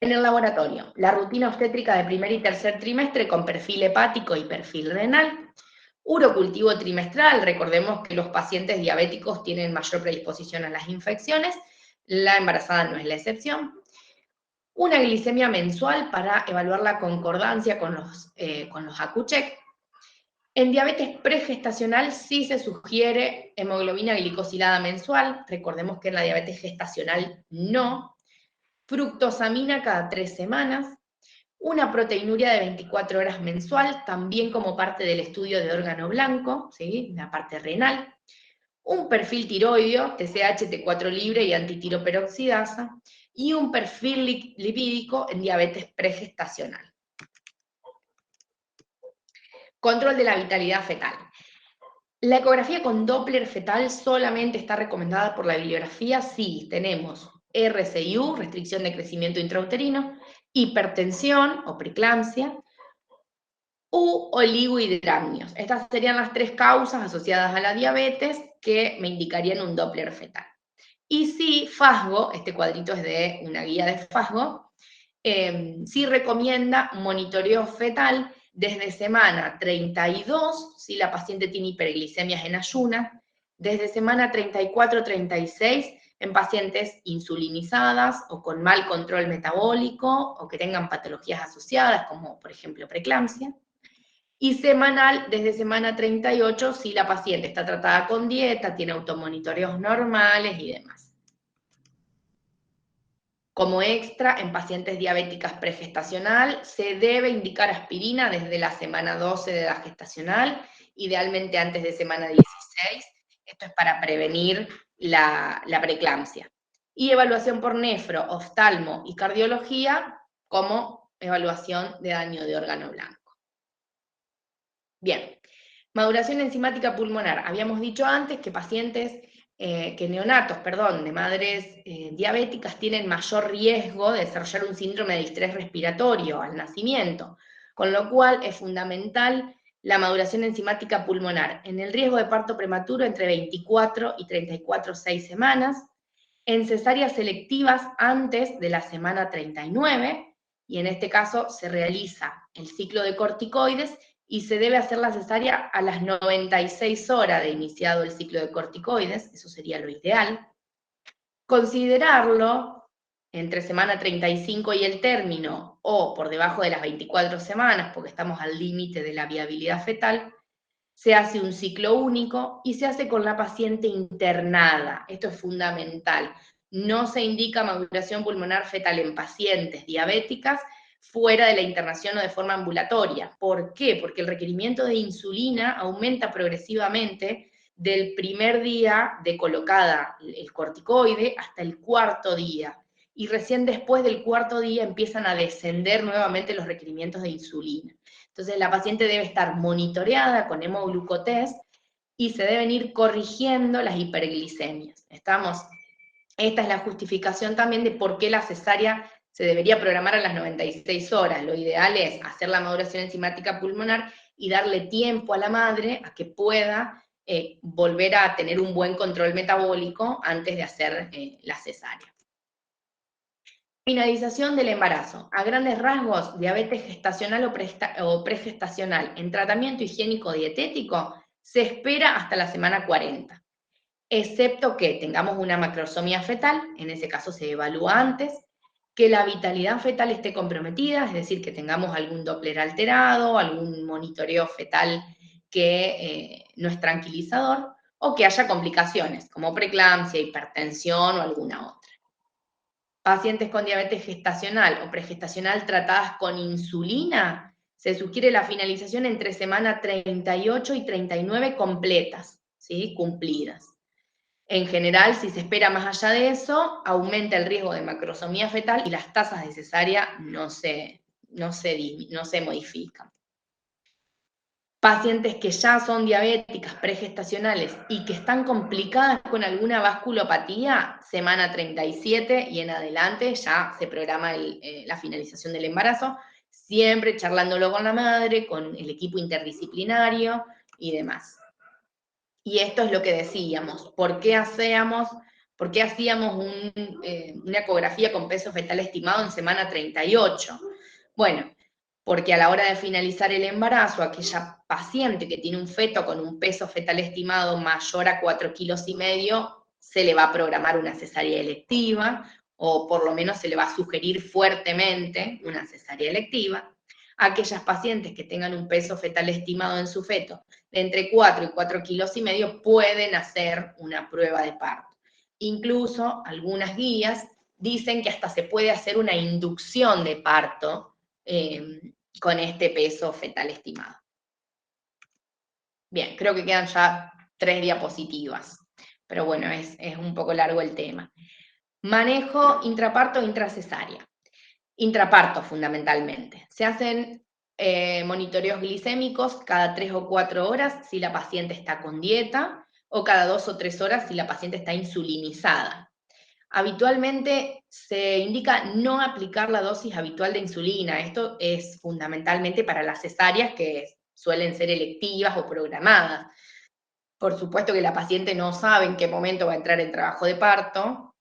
En el laboratorio, la rutina obstétrica de primer y tercer trimestre con perfil hepático y perfil renal. Urocultivo trimestral, recordemos que los pacientes diabéticos tienen mayor predisposición a las infecciones, la embarazada no es la excepción. Una glicemia mensual para evaluar la concordancia con los ACU-check. En diabetes pregestacional sí se sugiere hemoglobina glicosilada mensual, recordemos que en la diabetes gestacional no. Fructosamina cada 3 semanas. Una proteinuria de 24 horas mensual, también como parte del estudio de órgano blanco, ¿sí? La parte renal. Un perfil tiroideo, TSH, T4 libre y antitiroperoxidasa, y un perfil lipídico en diabetes pregestacional. Control de la vitalidad fetal. La ecografía con Doppler fetal solamente está recomendada por la bibliografía si tenemos RCIU, restricción de crecimiento intrauterino, hipertensión o preeclampsia, u oligohidramnios. Estas serían las 3 causas asociadas a la diabetes que me indicarían un Doppler fetal. Y si FASGO, este cuadrito es de una guía de FASGO, sí recomienda monitoreo fetal desde semana 32, si la paciente tiene hiperglicemias en ayunas, desde semana 34-36 en pacientes insulinizadas o con mal control metabólico o que tengan patologías asociadas, como por ejemplo preeclampsia. Y semanal, desde semana 38, si la paciente está tratada con dieta, tiene automonitoreos normales y demás. Como extra, en pacientes diabéticas pregestacional, se debe indicar aspirina desde la semana 12 de la gestacional, idealmente antes de semana 16. Esto es para prevenir la preeclampsia. Y evaluación por nefro, oftalmo y cardiología como evaluación de daño de órgano blanco. Bien, maduración enzimática pulmonar. Habíamos dicho antes que neonatos, de madres diabéticas tienen mayor riesgo de desarrollar un síndrome de distrés respiratorio al nacimiento, con lo cual es fundamental la maduración enzimática pulmonar en el riesgo de parto prematuro entre 24 y 6 semanas, en cesáreas selectivas antes de la semana 39, y en este caso se realiza el ciclo de corticoides y se debe hacer la cesárea a las 96 horas de iniciado el ciclo de corticoides, eso sería lo ideal. Considerarlo entre semana 35 y el término, o por debajo de las 24 semanas, porque estamos al límite de la viabilidad fetal, se hace un ciclo único y se hace con la paciente internada. Esto es fundamental. No se indica maduración pulmonar fetal en pacientes diabéticas fuera de la internación o de forma ambulatoria. ¿Por qué? Porque el requerimiento de insulina aumenta progresivamente del primer día de colocada el corticoide hasta el cuarto día. Y recién después del cuarto día empiezan a descender nuevamente los requerimientos de insulina. Entonces la paciente debe estar monitoreada con hemoglucotest y se deben ir corrigiendo las hiperglicemias. Esta es la justificación también de por qué la cesárea se debería programar a las 96 horas. Lo ideal es hacer la maduración enzimática pulmonar y darle tiempo a la madre a que pueda volver a tener un buen control metabólico antes de hacer la cesárea. Finalización del embarazo. A grandes rasgos, diabetes gestacional o pregestacional en tratamiento higiénico dietético se espera hasta la semana 40, excepto que tengamos una macrosomía fetal, en ese caso se evalúa antes, que la vitalidad fetal esté comprometida, es decir, que tengamos algún Doppler alterado, algún monitoreo fetal que no es tranquilizador, o que haya complicaciones, como preeclampsia, hipertensión o alguna otra. Pacientes con diabetes gestacional o pregestacional tratadas con insulina, se sugiere la finalización entre semana 38 y 39 completas, ¿sí? Cumplidas. En general, si se espera más allá de eso, aumenta el riesgo de macrosomía fetal y las tasas de cesárea no se modifican. Pacientes que ya son diabéticas pregestacionales y que están complicadas con alguna vasculopatía, semana 37 y en adelante ya se programa la finalización del embarazo, siempre charlándolo con la madre, con el equipo interdisciplinario y demás. Y esto es lo que decíamos, ¿por qué hacíamos una ecografía con peso fetal estimado en semana 38? Bueno, porque a la hora de finalizar el embarazo, aquella paciente que tiene un feto con un peso fetal estimado mayor a 4,5 kilos, se le va a programar una cesárea electiva, o por lo menos se le va a sugerir fuertemente una cesárea electiva. Aquellas pacientes que tengan un peso fetal estimado en su feto de entre 4 y 4,5 kilos pueden hacer una prueba de parto. Incluso algunas guías dicen que hasta se puede hacer una inducción de parto con este peso fetal estimado. Bien, creo que quedan ya 3 diapositivas, pero bueno, es un poco largo el tema. Manejo intraparto e intracesárea. Intraparto, fundamentalmente. Se hacen monitoreos glicémicos cada 3 o 4 horas si la paciente está con dieta, o cada 2 o 3 horas si la paciente está insulinizada. Habitualmente se indica no aplicar la dosis habitual de insulina. Esto es fundamentalmente para las cesáreas que suelen ser electivas o programadas. Por supuesto que la paciente no sabe en qué momento va a entrar en trabajo de parto.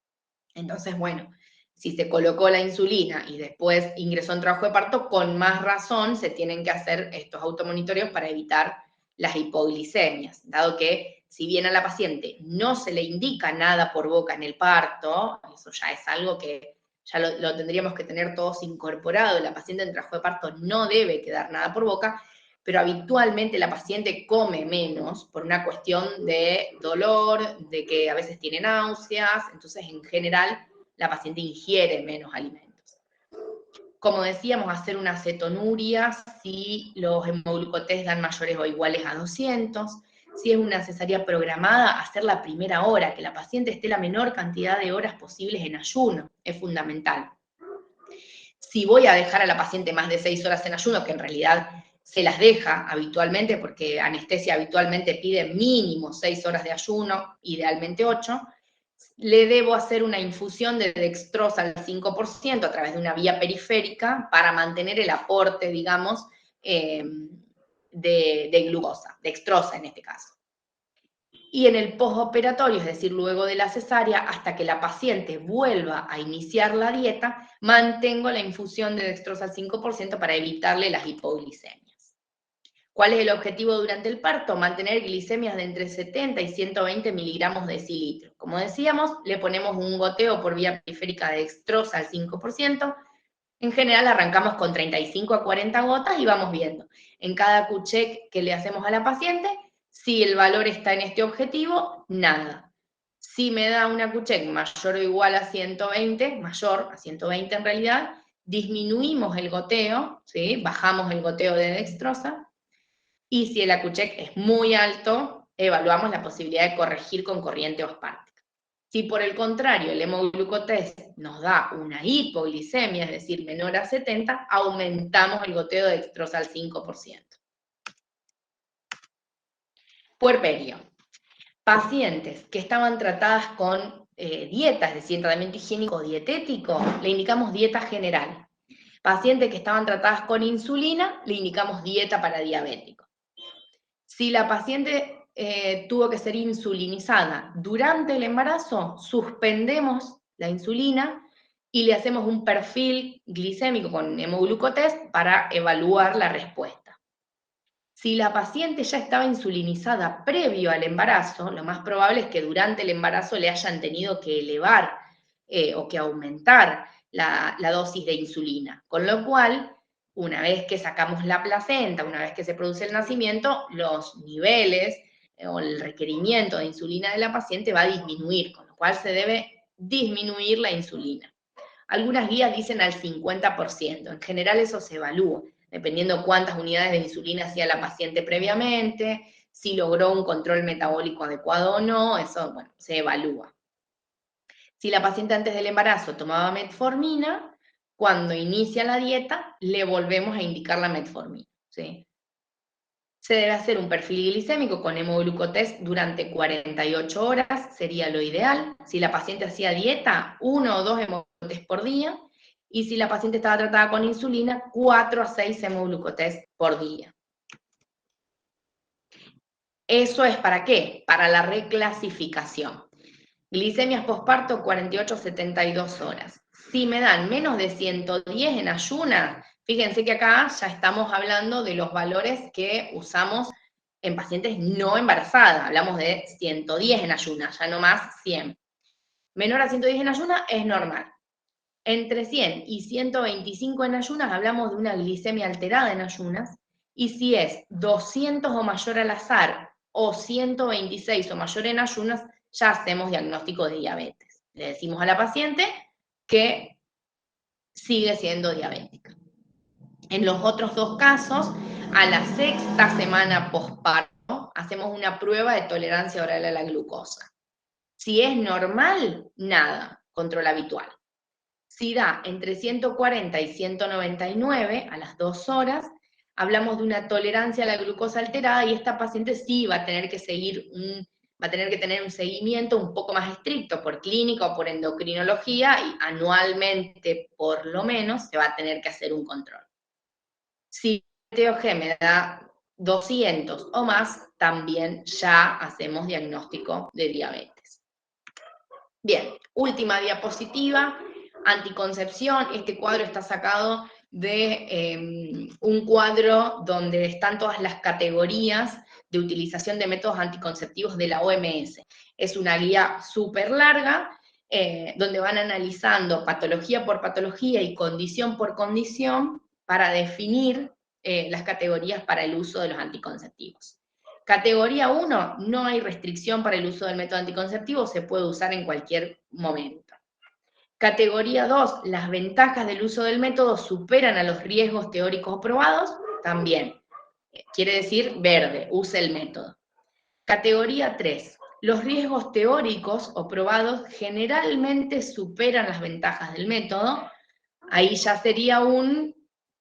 Entonces, bueno, si se colocó la insulina y después ingresó en trabajo de parto, con más razón se tienen que hacer estos automonitoreos para evitar las hipoglicemias, dado que si bien a la paciente no se le indica nada por boca en el parto, eso ya es algo que ya lo tendríamos que tener todos incorporado, la paciente en trabajo de parto no debe quedar nada por boca, pero habitualmente la paciente come menos por una cuestión de dolor, de que a veces tiene náuseas, entonces en general la paciente ingiere menos alimentos. Como decíamos, hacer una cetonuria si los hemoglucotés dan mayores o iguales a 200, si es una cesárea programada, hacer la primera hora, que la paciente esté la menor cantidad de horas posibles en ayuno, es fundamental. Si voy a dejar a la paciente más de 6 horas en ayuno, que en realidad se las deja habitualmente, porque anestesia habitualmente pide mínimo 6 horas de ayuno, idealmente 8, le debo hacer una infusión de dextrosa al 5% a través de una vía periférica para mantener el aporte, digamos, de glucosa, dextrosa en este caso. Y en el postoperatorio, es decir, luego de la cesárea, hasta que la paciente vuelva a iniciar la dieta, mantengo la infusión de dextrosa al 5% para evitarle las hipoglicemias. ¿Cuál es el objetivo durante el parto? Mantener glicemias de entre 70 y 120 miligramos de decilitro. Como decíamos, le ponemos un goteo por vía periférica de dextrosa al 5%. En general arrancamos con 35 a 40 gotas y vamos viendo. En cada Q-check que le hacemos a la paciente, si el valor está en este objetivo, nada. Si me da una Q-check mayor o igual a 120, mayor a 120 en realidad, disminuimos el goteo, ¿sí? Bajamos el goteo de dextrosa, y si el Q-check es muy alto, evaluamos la posibilidad de corregir con corriente ospártica. Si por el contrario el hemoglucotés nos da una hipoglicemia, es decir, menor a 70, aumentamos el goteo de dextrosa al 5%. Puerperio. Pacientes que estaban tratadas con dieta, es decir, tratamiento higiénico dietético, le indicamos dieta general. Pacientes que estaban tratadas con insulina, le indicamos dieta para diabéticos. Si la paciente tuvo que ser insulinizada durante el embarazo, suspendemos la insulina y le hacemos un perfil glicémico con hemoglucotés para evaluar la respuesta. Si la paciente ya estaba insulinizada previo al embarazo, lo más probable es que durante el embarazo le hayan tenido que elevar o que aumentar la dosis de insulina, con lo cual, una vez que sacamos la placenta, una vez que se produce el nacimiento, los niveles o el requerimiento de insulina de la paciente va a disminuir, con lo cual se debe disminuir la insulina. Algunas guías dicen al 50%, en general eso se evalúa, dependiendo cuántas unidades de insulina hacía la paciente previamente, si logró un control metabólico adecuado o no, eso, bueno, se evalúa. Si la paciente antes del embarazo tomaba metformina, cuando inicia la dieta, le volvemos a indicar la metformina, ¿sí? Se debe hacer un perfil glicémico con hemoglucotés durante 48 horas, sería lo ideal. Si la paciente hacía dieta, 1 o 2 hemoglucotés por día. Y si la paciente estaba tratada con insulina, 4 a 6 hemoglucotés por día. ¿Eso es para qué? Para la reclasificación. Glicemias posparto, 48 a 72 horas. Si me dan menos de 110 en ayunas, fíjense que acá ya estamos hablando de los valores que usamos en pacientes no embarazadas. Hablamos de 110 en ayunas, ya no más 100. Menor a 110 en ayunas es normal. Entre 100 y 125 en ayunas hablamos de una glicemia alterada en ayunas, y si es 200 o mayor al azar o 126 o mayor en ayunas, ya hacemos diagnóstico de diabetes. Le decimos a la paciente que sigue siendo diabética. En los otros dos casos, a la 6ª semana posparto, hacemos una prueba de tolerancia oral a la glucosa. Si es normal, nada, control habitual. Si da entre 140 y 199 a las 2 horas, hablamos de una tolerancia a la glucosa alterada y esta paciente sí va a tener que tener un seguimiento un poco más estricto por clínica o por endocrinología, y anualmente por lo menos se va a tener que hacer un control. Si el TOG me da 200 o más, también ya hacemos diagnóstico de diabetes. Bien, última diapositiva. Anticoncepción, este cuadro está sacado de un cuadro donde están todas las categorías de utilización de métodos anticonceptivos de la OMS. Es una guía súper larga, donde van analizando patología por patología y condición por condición para definir las categorías para el uso de los anticonceptivos. Categoría 1, no hay restricción para el uso del método anticonceptivo, se puede usar en cualquier momento. Categoría 2, las ventajas del uso del método superan a los riesgos teóricos probados, también. Quiere decir verde, use el método. Categoría 3, los riesgos teóricos o probados generalmente superan las ventajas del método. Ahí ya sería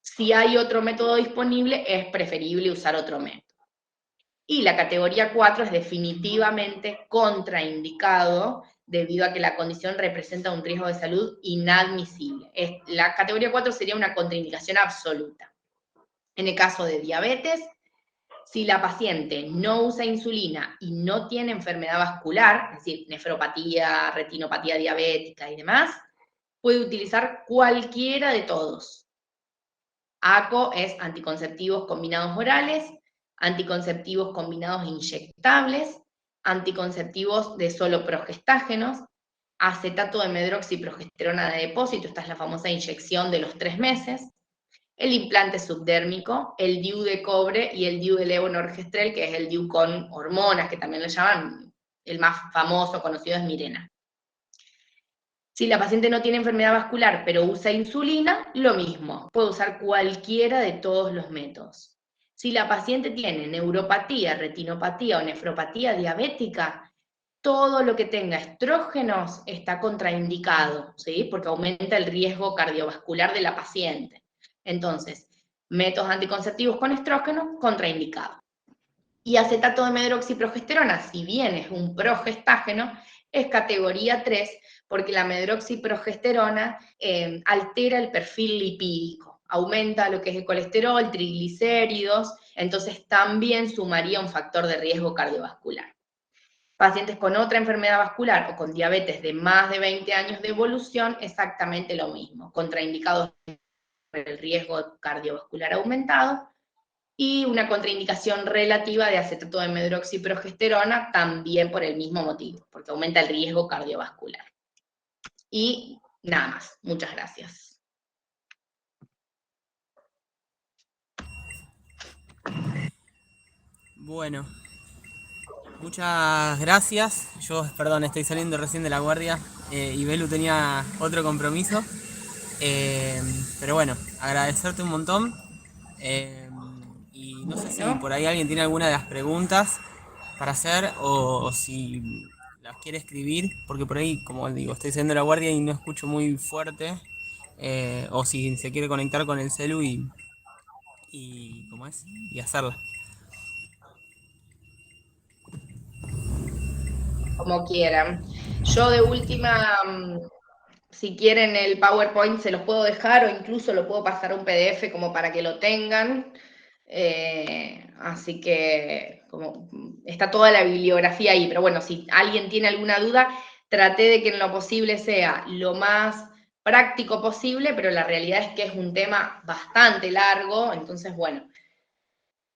si hay otro método disponible, es preferible usar otro método. Y la categoría 4 es definitivamente contraindicado debido a que la condición representa un riesgo de salud inadmisible. La categoría 4 sería una contraindicación absoluta. En el caso de diabetes, si la paciente no usa insulina y no tiene enfermedad vascular, es decir, nefropatía, retinopatía diabética y demás, puede utilizar cualquiera de todos. ACO es anticonceptivos combinados orales, anticonceptivos combinados inyectables, anticonceptivos de solo progestágenos, acetato de medroxiprogesterona de depósito, esta es la famosa inyección de los 3 meses, el implante subdérmico, el DIU de cobre y el DIU de levonorgestrel, que es el DIU con hormonas, que también le llaman, el más famoso, conocido es Mirena. Si la paciente no tiene enfermedad vascular, pero usa insulina, lo mismo, puede usar cualquiera de todos los métodos. Si la paciente tiene neuropatía, retinopatía o nefropatía diabética, todo lo que tenga estrógenos está contraindicado, ¿sí? Porque aumenta el riesgo cardiovascular de la paciente. Entonces, métodos anticonceptivos con estrógenos, contraindicado. Y acetato de medroxiprogesterona, si bien es un progestágeno, es categoría 3, porque la medroxiprogesterona altera el perfil lipídico, aumenta lo que es el colesterol, triglicéridos, entonces también sumaría un factor de riesgo cardiovascular. Pacientes con otra enfermedad vascular o con diabetes de más de 20 años de evolución, exactamente lo mismo, contraindicados por el riesgo cardiovascular aumentado, y una contraindicación relativa de acetato de medroxiprogesterona también por el mismo motivo, porque aumenta el riesgo cardiovascular. Y nada más. Muchas gracias. Bueno, muchas gracias. Yo, perdón, estoy saliendo recién de la guardia y Belu tenía otro compromiso. Pero bueno, agradecerte un montón. Y no sé si por ahí alguien tiene alguna de las preguntas para hacer o si las quiere escribir, porque por ahí, como digo, estoy saliendo de la guardia y no escucho muy fuerte. O si se quiere conectar con el celu y ¿cómo es? Y hacerla. Como quieran. Yo de última, si quieren el PowerPoint se los puedo dejar o incluso lo puedo pasar a un PDF como para que lo tengan. Así que está toda la bibliografía ahí, pero bueno, si alguien tiene alguna duda, traté de que en lo posible sea lo más práctico posible, pero la realidad es que es un tema bastante largo, entonces bueno,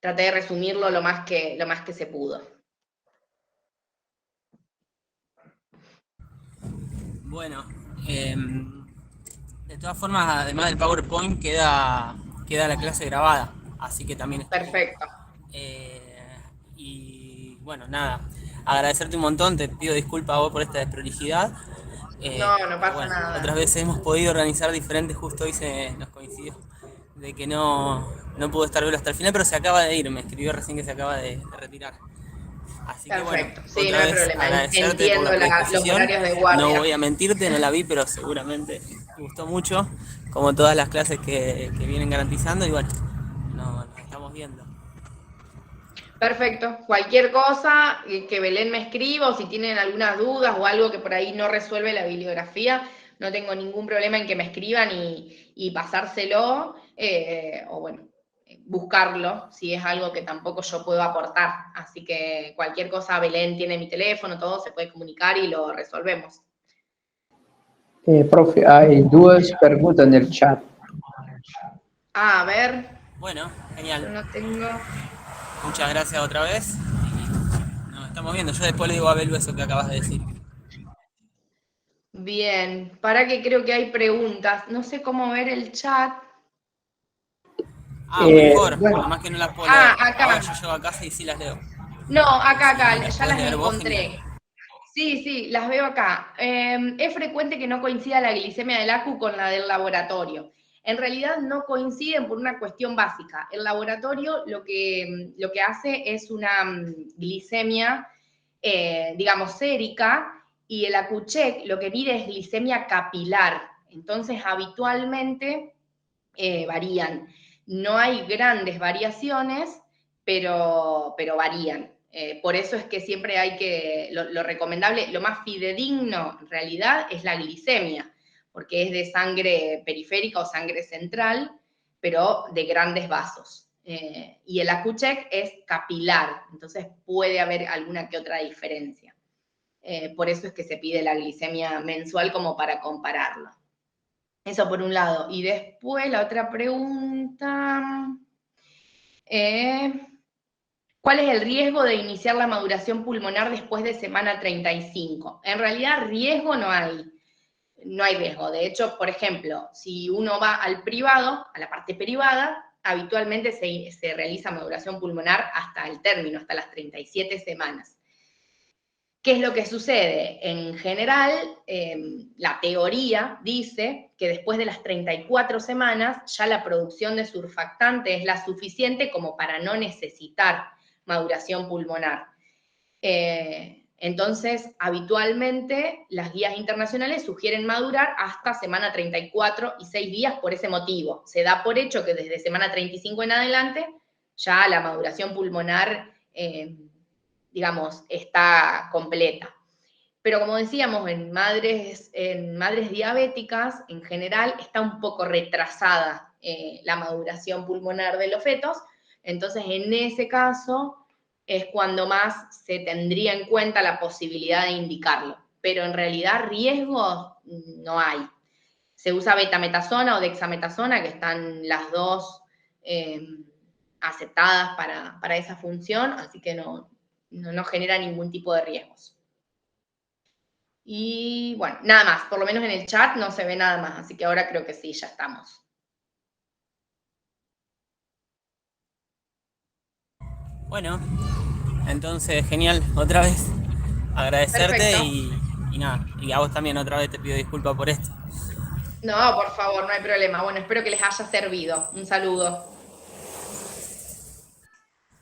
traté de resumirlo lo más que se pudo. Bueno, de todas formas, además del PowerPoint, queda la clase grabada, así que también está. Perfecto. Y bueno, nada, agradecerte un montón, te pido disculpas a vos por esta desprolijidad. No pasa nada. Otras veces hemos podido organizar diferentes, justo hoy nos coincidió de que no pudo estar Belu hasta el final, pero se acaba de ir, me escribió recién que se acaba de retirar. Así perfecto, que bueno, sí, no hay problema. agradecerte por la los horarios de guardia. No voy a mentirte, no la vi, pero seguramente me gustó mucho, como todas las clases que vienen garantizando, y bueno, nos estamos viendo. Perfecto, cualquier cosa que Belén me escriba, o si tienen algunas dudas o algo que por ahí no resuelve la bibliografía, no tengo ningún problema en que me escriban y pasárselo, o bueno, buscarlo, si es algo que tampoco yo puedo aportar. Así que cualquier cosa, Belén tiene mi teléfono, todo, se puede comunicar y lo resolvemos. Profe, hay 2 preguntas nel chat. A ver, Bueno, yo genial. no tengo... Muchas gracias otra vez. Nos estamos viendo. Yo después le digo a Belu eso que acabas de decir. Bien, para que creo que hay preguntas. No sé cómo ver el chat. Ah, mejor. Bueno, Además que no las puedo leer. Ah, Ahora acá. yo llego a casa y sí las leo. No, Pero si acá, las ya podés las leer vos, genial. encontré. Sí, sí, las veo acá. Es frecuente que no coincida la glicemia del ACU con la del laboratorio. En realidad no coinciden por una cuestión básica. El laboratorio lo que hace es una glicemia, digamos, sérica, y el ACU-check lo que mide es glicemia capilar. Entonces, habitualmente varían. No hay grandes variaciones, pero varían. Por eso es que siempre hay que, lo recomendable, lo más fidedigno en realidad es la glicemia, porque es de sangre periférica o sangre central, pero de grandes vasos. Y el ACU-check es capilar, entonces puede haber alguna que otra diferencia. Por eso es que se pide la glicemia mensual como para compararlo. Eso por un lado. Y después la otra pregunta, ¿cuál es el riesgo de iniciar la maduración pulmonar después de semana 35? En realidad riesgo no hay. No hay riesgo. De hecho, por ejemplo, si uno va al privado, a la parte privada, habitualmente se realiza maduración pulmonar hasta el término, hasta las 37 semanas. ¿Qué es lo que sucede? En general, la teoría dice que después de las 34 semanas ya la producción de surfactante es la suficiente como para no necesitar maduración pulmonar. Entonces, habitualmente las guías internacionales sugieren madurar hasta semana 34 y 6 días por ese motivo. Se da por hecho que desde semana 35 en adelante ya la maduración pulmonar digamos, está completa. Pero como decíamos, en madres diabéticas, en general, está un poco retrasada la maduración pulmonar de los fetos. Entonces, en ese caso, es cuando más se tendría en cuenta la posibilidad de indicarlo. Pero en realidad, riesgos no hay. Se usa betametasona o dexametasona, que están las dos aceptadas para esa función, así que no genera ningún tipo de riesgos. Y bueno, nada más, por lo menos en el chat no se ve nada más, así que ahora creo que sí, ya estamos. Bueno, entonces genial. Otra vez agradecerte Perfecto. y nada. Y a vos también otra vez te pido disculpas por esto. No, por favor, no hay problema. Bueno, espero que les haya servido. Un saludo.